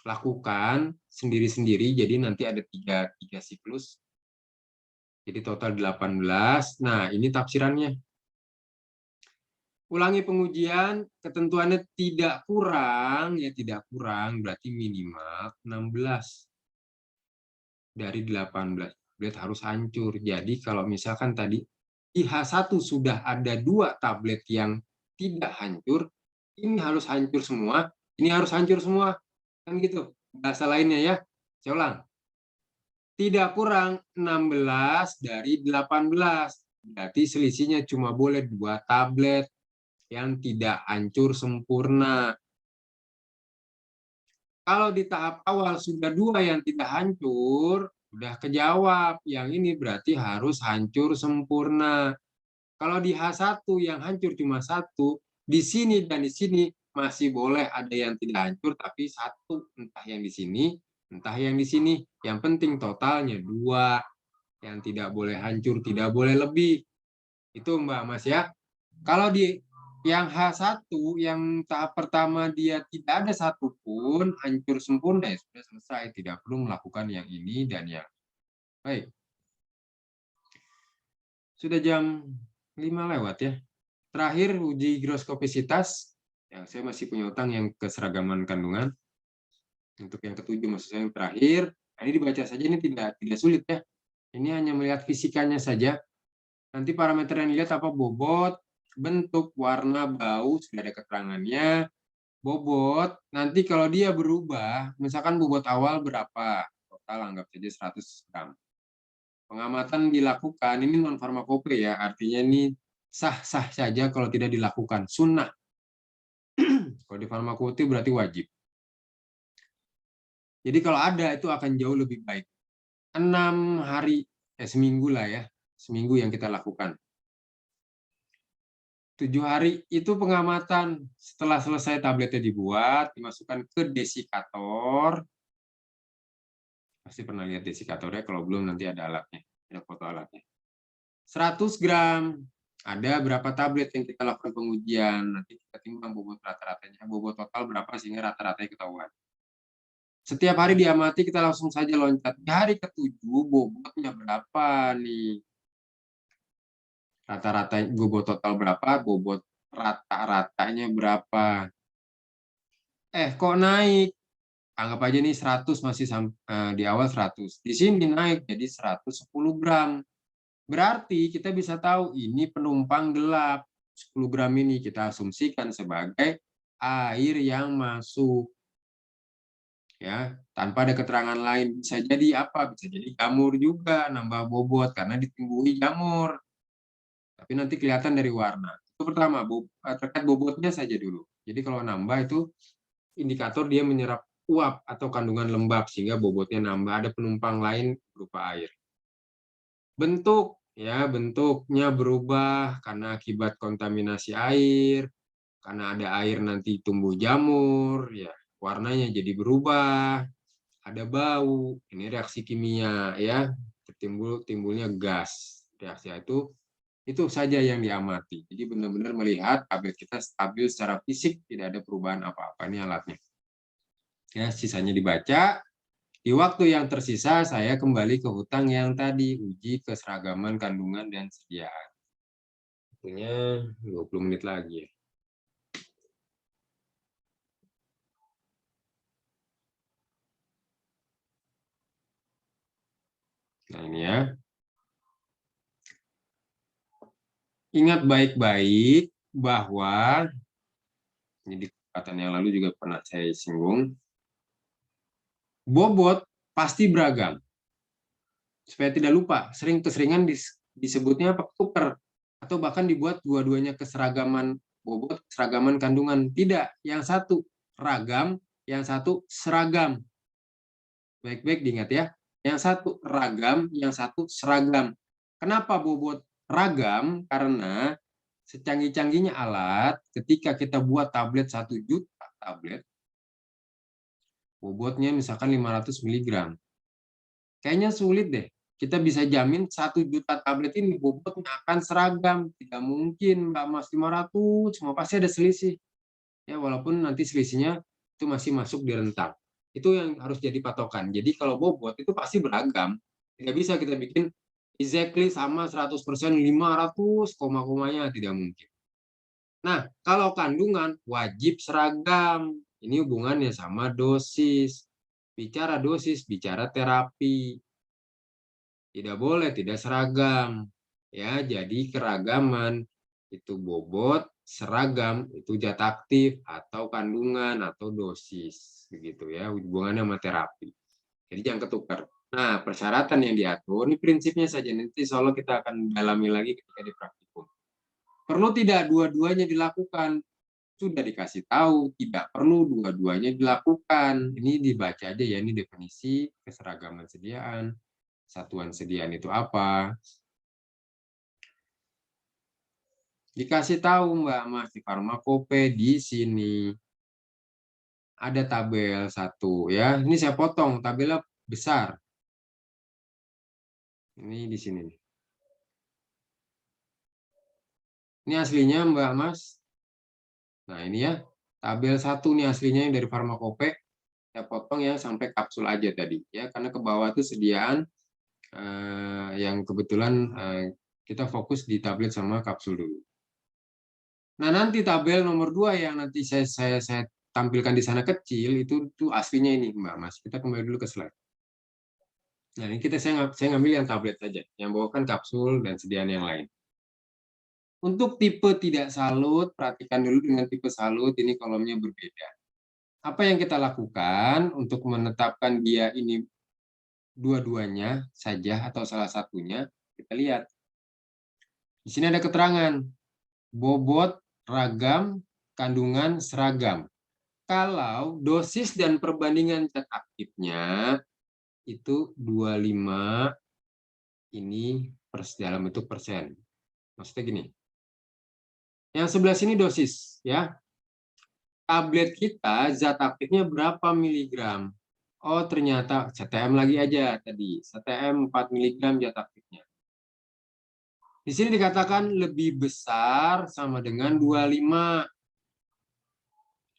Lakukan sendiri-sendiri, jadi nanti ada 3 siklus. Jadi total 18. Nah, ini tafsirannya. Ulangi pengujian, ketentuannya tidak kurang, ya tidak kurang, berarti minimal 16. Dari 18 tablet harus hancur. Jadi kalau misalkan tadi di H1 sudah ada 2 tablet yang tidak hancur, ini harus hancur semua, ini harus hancur semua. Kan gitu, bahasa lainnya ya. Saya ulang. Tidak kurang 16 dari 18. Berarti selisihnya cuma boleh 2 tablet yang tidak hancur sempurna. Kalau di tahap awal sudah 2 yang tidak hancur, sudah kejawab. Yang ini berarti harus hancur sempurna. Kalau di H1 yang hancur cuma 1, di sini dan di sini masih boleh ada yang tidak hancur, tapi 1, entah yang di sini, entah yang di sini. Yang penting totalnya 2. Yang tidak boleh hancur, tidak boleh lebih. Itu Mbak Mas ya. Kalau di yang H1, yang tahap pertama dia tidak ada satupun hancur sempurna, ya sudah selesai. Tidak perlu melakukan yang ini dan yang baik. Sudah jam 5 lewat ya. Terakhir uji higroskopisitas. Yang saya masih punya utang yang keseragaman kandungan. Untuk yang ke-7 maksud saya yang terakhir. Nah, ini dibaca saja, ini tidak sulit ya. Ini hanya melihat fisikanya saja. Nanti parameter yang dilihat apa? Bobot, bentuk, warna, bau, sudah ada keterangannya. Bobot, nanti kalau dia berubah, misalkan bobot awal berapa? Total anggap saja 100 gram. Pengamatan dilakukan, ini non-farmakope ya, artinya ini sah-sah saja kalau tidak dilakukan, sunnah. Kalau di farmakope berarti wajib. Jadi kalau ada itu akan jauh lebih baik. 6 hari, seminggu lah ya, seminggu yang kita lakukan. 7 hari itu pengamatan. Setelah selesai tabletnya dibuat, dimasukkan ke desikator. Pasti pernah lihat desikatornya, kalau belum nanti ada alatnya, ada foto alatnya. 100 gram, ada berapa tablet yang kita lakukan pengujian, nanti kita timbang bobot rata-ratanya, bobot total berapa sehingga rata-ratanya ketahuan. Setiap hari diamati, kita langsung saja loncat. Di hari ke-7, bobotnya berapa nih? Rata-rata bobot total berapa, bobot rata-ratanya berapa. Kok naik? Anggap aja nih 100 masih di awal 100. Di sini naik jadi 110 gram. Berarti kita bisa tahu ini penumpang gelap. 10 gram ini kita asumsikan sebagai air yang masuk. Ya, tanpa ada keterangan lain. Bisa jadi apa? Bisa jadi jamur juga, nambah bobot karena ditumbuhi jamur. Tapi nanti kelihatan dari warna. Itu pertama, terkait bobotnya saja dulu. Jadi kalau nambah itu indikator dia menyerap uap atau kandungan lembab sehingga bobotnya nambah, ada penumpang lain berupa air. Bentuk, ya bentuknya berubah karena akibat kontaminasi air, karena ada air nanti tumbuh jamur, ya warnanya jadi berubah, ada bau, ini reaksi kimia ya, timbulnya gas. Reaksi itu saja yang diamati. Jadi benar-benar melihat tablet kita stabil secara fisik, tidak ada perubahan apa-apa. Ini alatnya. Ya, sisanya dibaca. Di waktu yang tersisa, saya kembali ke hutang yang tadi, uji keseragaman kandungan dan sediaan. Waktunya 20 menit lagi ya. Nah ini ya. Ingat baik-baik bahwa, ini di kesempatan yang lalu juga pernah saya singgung, bobot pasti beragam. Supaya tidak lupa, keseringan disebutnya apa? Ketuker Atau bahkan dibuat dua-duanya keseragaman bobot, seragaman kandungan. Tidak, yang satu ragam, yang satu seragam. Baik-baik diingat ya. Yang satu ragam, yang satu seragam. Kenapa bobot ragam? Karena secanggih-canggihnya alat, ketika kita buat tablet 1 juta tablet, bobotnya misalkan 500 mg. Kayaknya sulit deh. Kita bisa jamin 1 juta tablet ini bobotnya akan seragam. Tidak mungkin Mbak Mas 500, semua pasti ada selisih. Ya, walaupun nanti selisihnya itu masih masuk di rentang. Itu yang harus jadi patokan. Jadi kalau bobot itu pasti beragam. Tidak bisa kita bikin exactly sama 100% 500, koma-komanya tidak mungkin. Nah, kalau kandungan wajib seragam. Ini hubungannya sama dosis. Bicara dosis, bicara terapi. Tidak boleh tidak seragam. Ya, jadi keragaman itu bobot, seragam itu zat aktif atau kandungan atau dosis begitu ya, hubungannya sama terapi. Jadi jangan ketukar. Nah, persyaratan yang diatur ini prinsipnya saja, nanti insya Allah kita akan dalami lagi ketika di praktikum. Perlu tidak dua-duanya dilakukan? Sudah dikasih tahu, tidak perlu dua-duanya dilakukan. Ini dibaca aja ya, ini definisi keseragaman sediaan. Satuan sediaan itu apa? Dikasih tahu Mbak Mas di Farmakope di sini. Ada tabel 1 ya. Ini saya potong, tabelnya besar. Ini di sini. Ini aslinya Mbak Mas. Nah, ini ya. Tabel 1 nih aslinya yang dari Farmakope. Saya potong ya sampai kapsul aja tadi ya, karena ke bawah itu sediaan yang kebetulan kita fokus di tablet sama kapsul dulu. Nah, nanti tabel nomor 2 yang nanti saya tampilkan di sana kecil itu aslinya ini Mbak Mas. Kita kembali dulu ke slide. Nah, ini saya ngambil yang tablet saja, yang bawakan kapsul dan sediaan yang lain. Untuk tipe tidak salut, perhatikan dulu dengan tipe salut, ini kolomnya berbeda. Apa yang kita lakukan untuk menetapkan dia ini dua-duanya saja atau salah satunya, kita lihat. Di sini ada keterangan, bobot, ragam, kandungan, seragam. Kalau dosis dan perbandingan zat aktifnya itu 25 ini dalam bentuk persen. Maksudnya gini. Yang sebelah sini dosis ya. Tablet kita zat aktifnya berapa miligram? Oh, ternyata CTM lagi aja tadi. CTM 4 miligram zat aktifnya. Di sini dikatakan lebih besar sama dengan 25.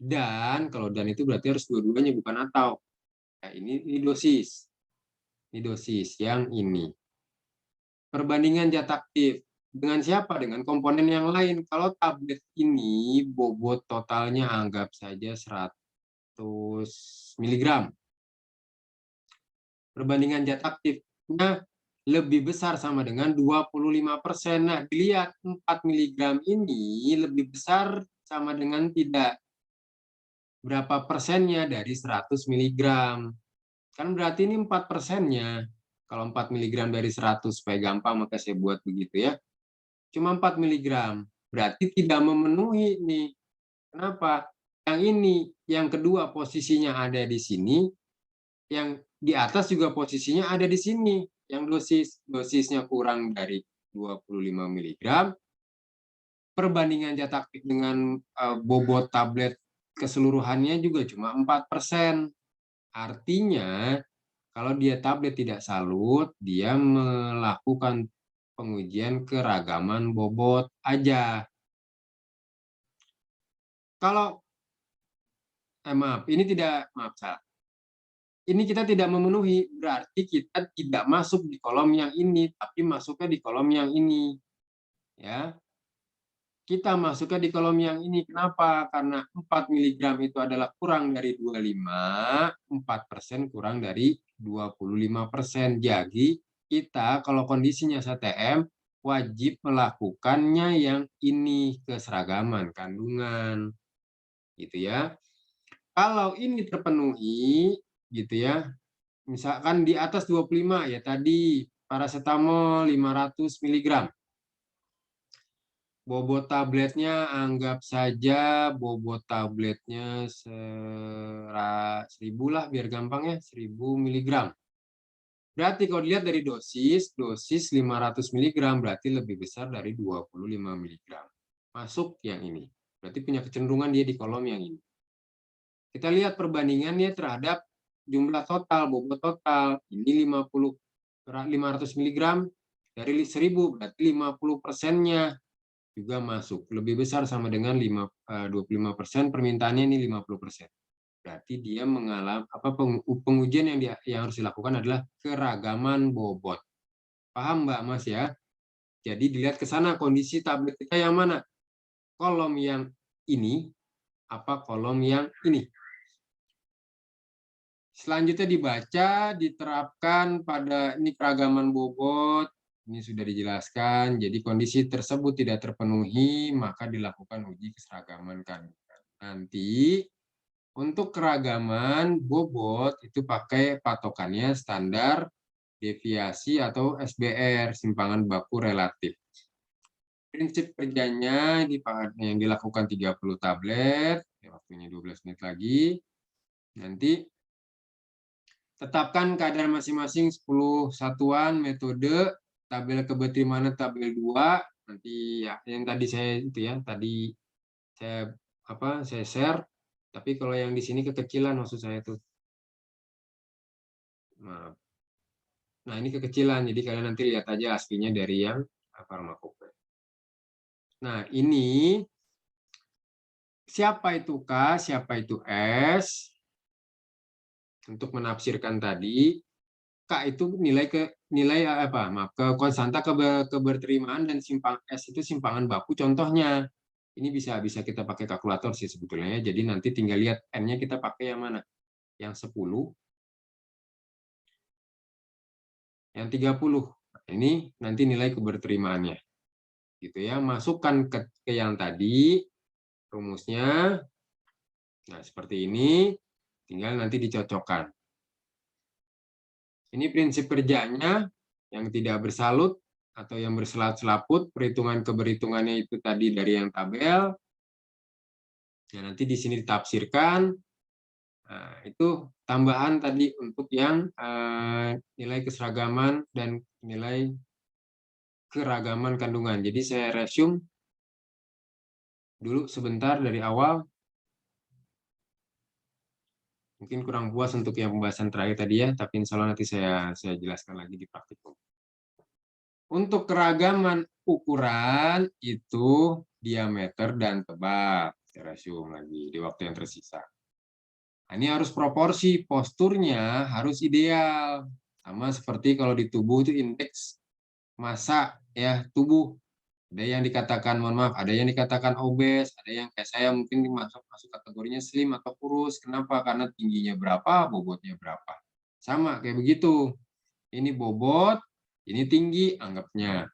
Dan kalau itu berarti harus dua-duanya bukan atau. Nah, ini dosis. Ini dosis yang ini. Perbandingan zat aktif. Dengan siapa? Dengan komponen yang lain. Kalau tablet ini bobot totalnya anggap saja 100 mg. Perbandingan zat aktifnya lebih besar sama dengan 25%. Nah, dilihat 4 mg ini lebih besar sama dengan tidak. Berapa persennya dari 100 mg? Kan berarti ini 4%-nya. Kalau 4 mg dari 100, supaya gampang maka saya buat begitu ya. Cuma 4 mg. Berarti tidak memenuhi nih. Kenapa? Yang ini, yang kedua posisinya ada di sini. Yang di atas juga posisinya ada di sini. Yang dosisnya kurang dari 25 mg. Perbandingan zat aktif dengan bobot tablet keseluruhannya juga cuma 4%. Artinya, kalau dia tablet tidak salut, dia melakukan pengujian keragaman bobot aja. Kalau, maaf, ini tidak, maaf, salah. Ini kita tidak memenuhi, berarti kita tidak masuk di kolom yang ini, tapi masuknya di kolom yang ini. Ya. Kita masuknya di kolom yang ini. Kenapa? Karena 4 mg itu adalah kurang dari 25, 4% kurang dari 25%. Jadi, kita kalau kondisinya STM, wajib melakukannya yang ini, keseragaman kandungan. Gitu ya. Kalau ini terpenuhi, gitu ya, misalkan di atas 25 ya tadi paracetamol 500 mg. Bobot tabletnya anggap saja bobot tabletnya 1000 lah biar gampang ya, 1000 mg. Berarti kalau dilihat dari dosis 500 mg berarti lebih besar dari 25 mg. Masuk yang ini. Berarti punya kecenderungan dia di kolom yang ini. Kita lihat perbandingannya terhadap jumlah total, bobot total. Ini 500 mg dari 1000, berarti 50%-nya juga masuk. Lebih besar sama dengan 25%, permintaannya ini 50%. Berarti dia mengalami pengujian yang harus dilakukan adalah keragaman bobot. Paham Mbak Mas ya? Jadi dilihat ke sana kondisi tablet kita yang mana? Kolom yang ini apa kolom yang ini? Selanjutnya dibaca, diterapkan pada ini keragaman bobot. Ini sudah dijelaskan. Jadi kondisi tersebut tidak terpenuhi, maka dilakukan uji keseragaman kandungan. Nanti untuk keragaman bobot itu pakai patokannya standar deviasi atau SBR, simpangan baku relatif. Prinsip kerjanya yang dilakukan 30 tablet, waktunya 12 menit lagi. Nanti tetapkan kadar masing-masing 10 satuan metode, tabel keberterimaan tabel 2. Nanti ya, yang tadi saya itu ya, tadi saya share. Tapi kalau yang di sini kekecilan maksud saya tuh. Maaf. Nah, ini kekecilan. Jadi kalian nanti lihat aja aslinya dari yang Pharmacopoeia. Nah, ini siapa itu K, siapa itu S? Untuk menafsirkan tadi, K itu ke konstanta keberterimaan dan S itu simpangan baku contohnya. Ini bisa kita pakai kalkulator sih sebetulnya. Jadi nanti tinggal lihat N-nya kita pakai yang mana? Yang 10. Yang 30. Ini nanti nilai keberterimaannya. Gitu ya. Masukkan ke yang tadi rumusnya. Nah, seperti ini. Tinggal nanti dicocokkan. Ini prinsip kerjanya yang tidak bersalut atau yang berselat-selaput, perhitungan keberhitungannya itu tadi dari yang tabel. Ya, nanti di sini ditafsirkan. Nah, itu tambahan tadi untuk yang nilai keseragaman dan nilai keragaman kandungan. Jadi saya resume dulu sebentar dari awal. Mungkin kurang puas untuk yang pembahasan terakhir tadi ya, tapi insya Allah nanti saya jelaskan lagi di praktikum. Untuk keragaman ukuran itu diameter dan tebal. Saya resume lagi di waktu yang tersisa. Nah, ini harus proporsi, posturnya harus ideal. Sama seperti kalau di tubuh itu indeks massa ya tubuh. Ada yang dikatakan, mohon maaf, ada yang dikatakan obes, ada yang kayak saya mungkin masuk kategorinya slim atau kurus. Kenapa? Karena tingginya berapa, bobotnya berapa. Sama kayak begitu. Ini bobot, ini tinggi, anggapnya.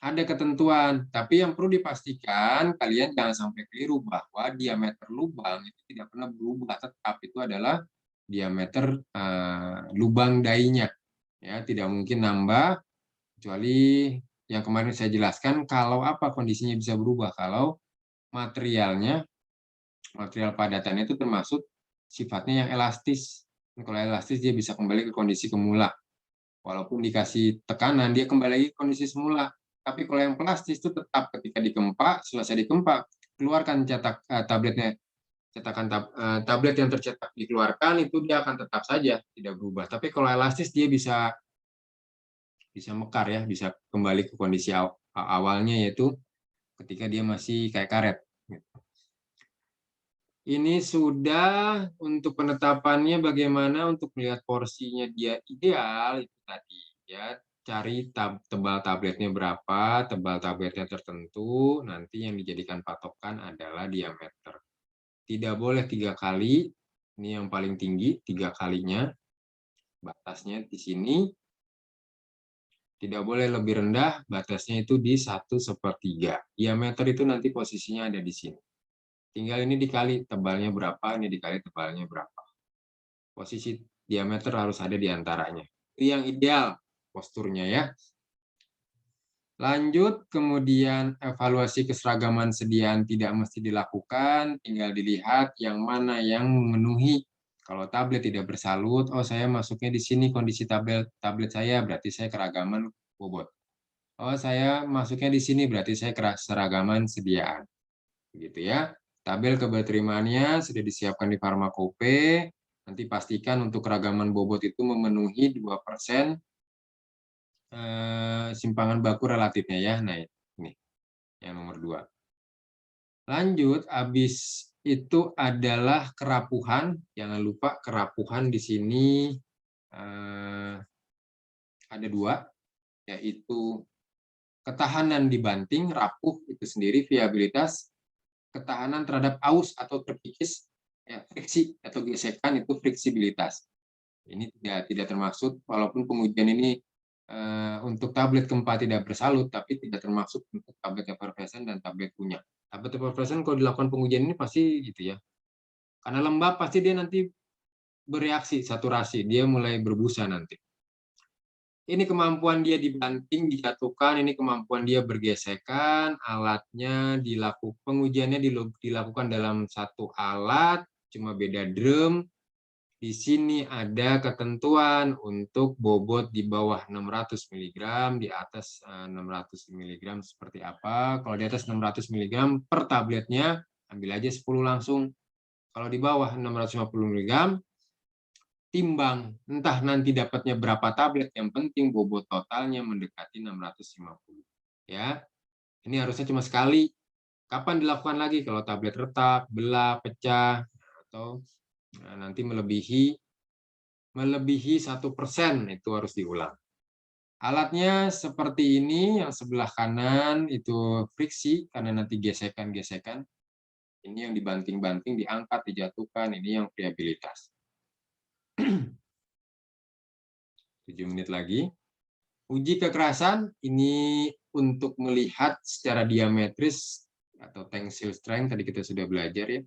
Ada ketentuan, tapi yang perlu dipastikan kalian jangan sampai keliru bahwa diameter lubang itu tidak pernah berubah, tetap itu adalah diameter lubang dainya. Ya, tidak mungkin nambah kecuali yang kemarin saya jelaskan kalau apa kondisinya bisa berubah kalau material padatannya itu termasuk sifatnya yang elastis. Kalau elastis dia bisa kembali ke kondisi semula. Walaupun dikasih tekanan dia kembali lagi ke kondisi semula. Tapi kalau yang plastis itu tetap ketika dikempa, selesai dikempa, keluarkan tablet yang tercetak dikeluarkan itu dia akan tetap saja tidak berubah. Tapi kalau elastis dia bisa mekar ya, bisa kembali ke kondisi awalnya yaitu ketika dia masih kayak karet. Ini sudah untuk penetapannya bagaimana untuk melihat porsinya dia ideal itu tadi ya, cari tebal tabletnya berapa, tebal tabletnya tertentu, nanti yang dijadikan patokan adalah diameter. Tidak boleh 3 kali, ini yang paling tinggi 3 kalinya, batasnya di sini. Tidak boleh lebih rendah, batasnya itu di 1/3. Diameter itu nanti posisinya ada di sini. Tinggal ini dikali tebalnya berapa, ini dikali tebalnya berapa. Posisi diameter harus ada di antaranya. Itu yang ideal posturnya ya. Lanjut, kemudian evaluasi keseragaman sediaan tidak mesti dilakukan, tinggal dilihat yang mana yang memenuhi. Kalau tablet tidak bersalut, oh saya masuknya di sini kondisi tablet saya, berarti saya keragaman bobot. Oh saya masuknya di sini, berarti saya keseragaman sediaan. Begitu ya. Tabel keberterimaannya sudah disiapkan di Farmakope. Nanti pastikan untuk keragaman bobot itu memenuhi 2% simpangan baku relatifnya ya. Nah, ini yang nomor 2. Lanjut, habis itu adalah kerapuhan. Jangan lupa kerapuhan di sini ada 2, yaitu ketahanan dibanting, rapuh itu sendiri, viabilitas, ketahanan terhadap aus atau terkikis, ya, friksi atau gesekan itu fleksibilitas. Ini tidak termasuk, walaupun pengujian ini untuk tablet keempat tidak bersalut, tapi tidak termasuk untuk tablet efervescent dan tablet punya. Tablet efervescent kalau dilakukan pengujian ini pasti gitu ya. Karena lembab pasti dia nanti bereaksi saturasi, dia mulai berbusa nanti. Ini kemampuan dia dibanting, dijatuhkan, ini kemampuan dia bergesekan, alatnya pengujiannya dilakukan dalam satu alat, cuma beda drum. Di sini ada ketentuan untuk bobot di bawah 600 mg, di atas 600 mg seperti apa. Kalau di atas 600 mg per tabletnya, ambil aja 10 langsung. Kalau di bawah 650 mg, timbang. Entah nanti dapatnya berapa tablet, yang penting bobot totalnya mendekati 650. Ya, ini harusnya cuma sekali. Kapan dilakukan lagi? Kalau tablet retak, belah, pecah, atau nanti melebihi 1% itu harus diulang. Alatnya seperti ini, yang sebelah kanan itu friksi karena nanti gesekan-gesekan. Ini yang dibanting-banting, diangkat, dijatuhkan, ini yang viabilitas. 7 menit lagi. Uji kekerasan ini untuk melihat secara diametris atau tensile strength, tadi kita sudah belajar ya.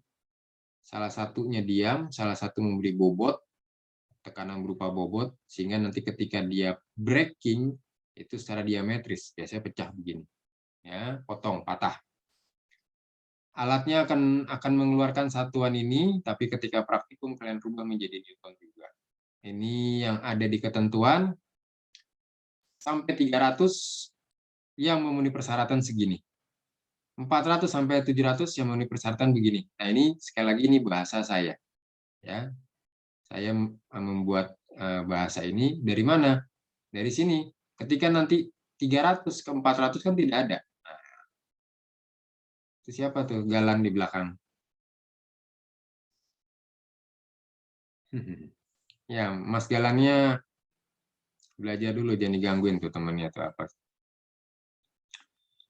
Salah satunya diam, salah satu memberi bobot, tekanan berupa bobot, sehingga nanti ketika dia breaking itu secara diametris, biasanya pecah begini, ya, potong, patah. Alatnya akan mengeluarkan satuan ini, tapi ketika praktikum kalian rubah menjadi Newton juga. Ini yang ada di ketentuan, sampai 300 yang memenuhi persyaratan segini. 400 sampai 700 yang memenuhi persyaratan begini. Nah, ini sekali lagi ini bahasa saya. Ya. Saya membuat bahasa ini dari mana? Dari sini. Ketika nanti 300 ke 400 kan tidak ada. Nah, itu siapa tuh Galan di belakang? Ya, Mas Galannya belajar dulu, jangan digangguin tuh temannya tuh apa.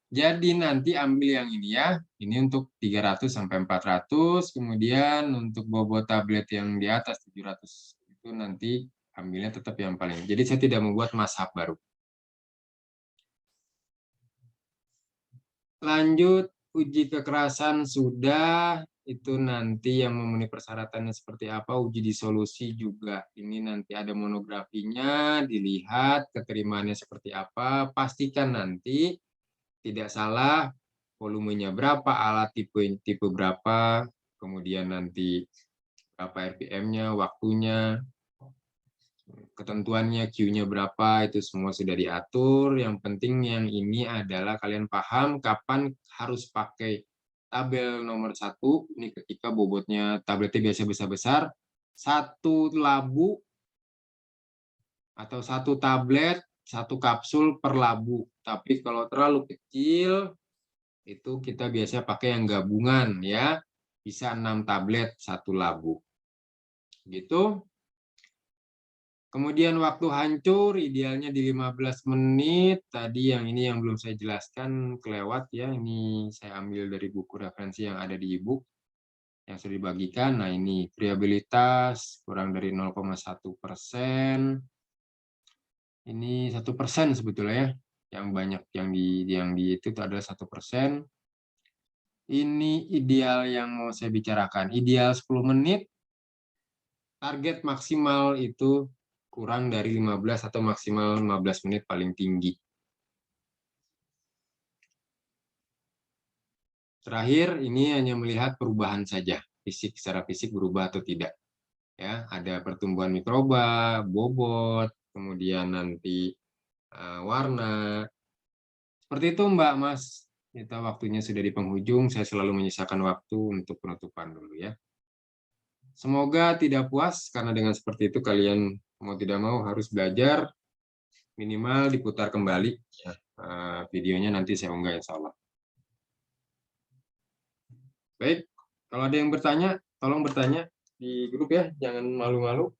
Jadi nanti ambil yang ini ya, ini untuk 300 sampai 400, kemudian untuk bobot tablet yang di atas 700 itu nanti ambilnya tetap yang paling. Jadi saya tidak membuat mazhab baru. Lanjut, uji kekerasan sudah, itu nanti yang memenuhi persyaratannya seperti apa, uji disolusi juga. Ini nanti ada monografinya, dilihat keterimaannya seperti apa, pastikan nanti tidak salah, volumenya berapa, alat tipe berapa, kemudian nanti berapa RPM-nya, waktunya, ketentuannya, Q-nya berapa, itu semua sudah diatur. Yang penting yang ini adalah kalian paham kapan harus pakai tabel nomor 1, ini ketika bobotnya tabletnya biasa besar-besar, 1 labu atau 1 tablet, 1 kapsul per labu. Tapi kalau terlalu kecil, itu kita biasanya pakai yang gabungan ya, bisa 6 tablet 1 labu gitu. Kemudian waktu hancur idealnya di 15 menit. Tadi yang ini yang belum saya jelaskan kelewat ya, ini saya ambil dari buku referensi yang ada di e-book yang sudah dibagikan. Nah, ini viabilitas kurang dari 0,1%. Ini 1% sebetulnya ya, yang banyak yang di itu adalah 1%. Ini ideal yang mau saya bicarakan. Ideal 10 menit, target maksimal itu kurang dari 15 atau maksimal 15 menit paling tinggi. Terakhir, ini hanya melihat perubahan saja, secara fisik berubah atau tidak. Ya, ada pertumbuhan mikroba, bobot, kemudian nanti warna. Seperti itu Mbak, Mas. Kita waktunya sudah di penghujung, saya selalu menyisakan waktu untuk penutupan dulu ya. Semoga tidak puas, karena dengan seperti itu kalian mau tidak mau harus belajar, minimal diputar kembali. Ya. Videonya nanti saya unggah insya Allah. Baik, kalau ada yang bertanya, tolong bertanya di grup ya, jangan malu-malu.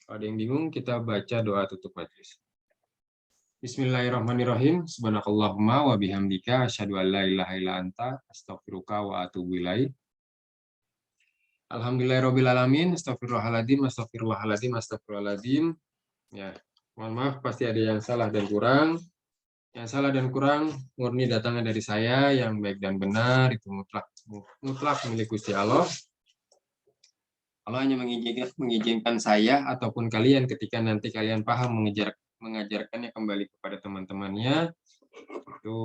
Kalau ada yang bingung, kita baca doa tutup majelis. Bismillahirrahmanirrahim. Subhanakallahumma wa bihamdika asyhadu an la ilaha illa anta astaghfiruka wa atubu ilaik. Alhamdulillahirabbil alamin. Astagfirullahaladzim, astagfirullahaladzim, astagfirullahaladzim. Ya, mohon maaf pasti ada yang salah dan kurang. Yang salah dan kurang murni datangnya dari saya, yang baik dan benar itu mutlak milik Gusti Allah. Allah hanya mengizinkan saya ataupun kalian ketika nanti kalian paham mengajarkannya kembali kepada teman-temannya, itu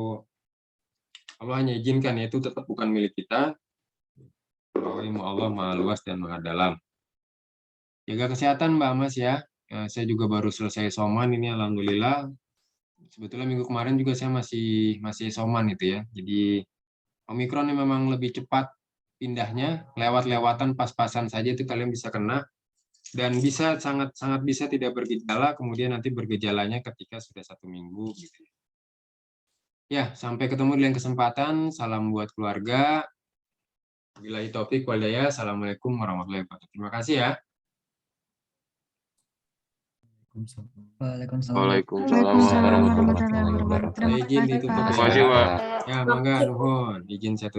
Allah hanya izinkan, itu tetap bukan milik kita. Bahwa ilmu Allah maha luas dan maha dalam. Jaga kesehatan Mbak Mas ya. Saya juga baru selesai soman ini alhamdulillah. Sebetulnya minggu kemarin juga saya masih soman itu ya. Jadi Omikron ini memang lebih cepat pindahnya, lewat-lewatan pas-pasan saja itu kalian bisa kena, dan bisa sangat bisa tidak bergejala, kemudian nanti bergejalanya ketika sudah 1 minggu gitu. Ya, sampai ketemu di lain kesempatan. Salam buat keluarga. Billahi taufik wal hidayah. Assalamualaikum warahmatullahi wabarakatuh. Terima kasih ya. Waalaikumsalam warahmatullahi wabarakatuh. Izin ditutup. Terima kasih, Pak. Ya, mangga nuhun. Izin saya tutup.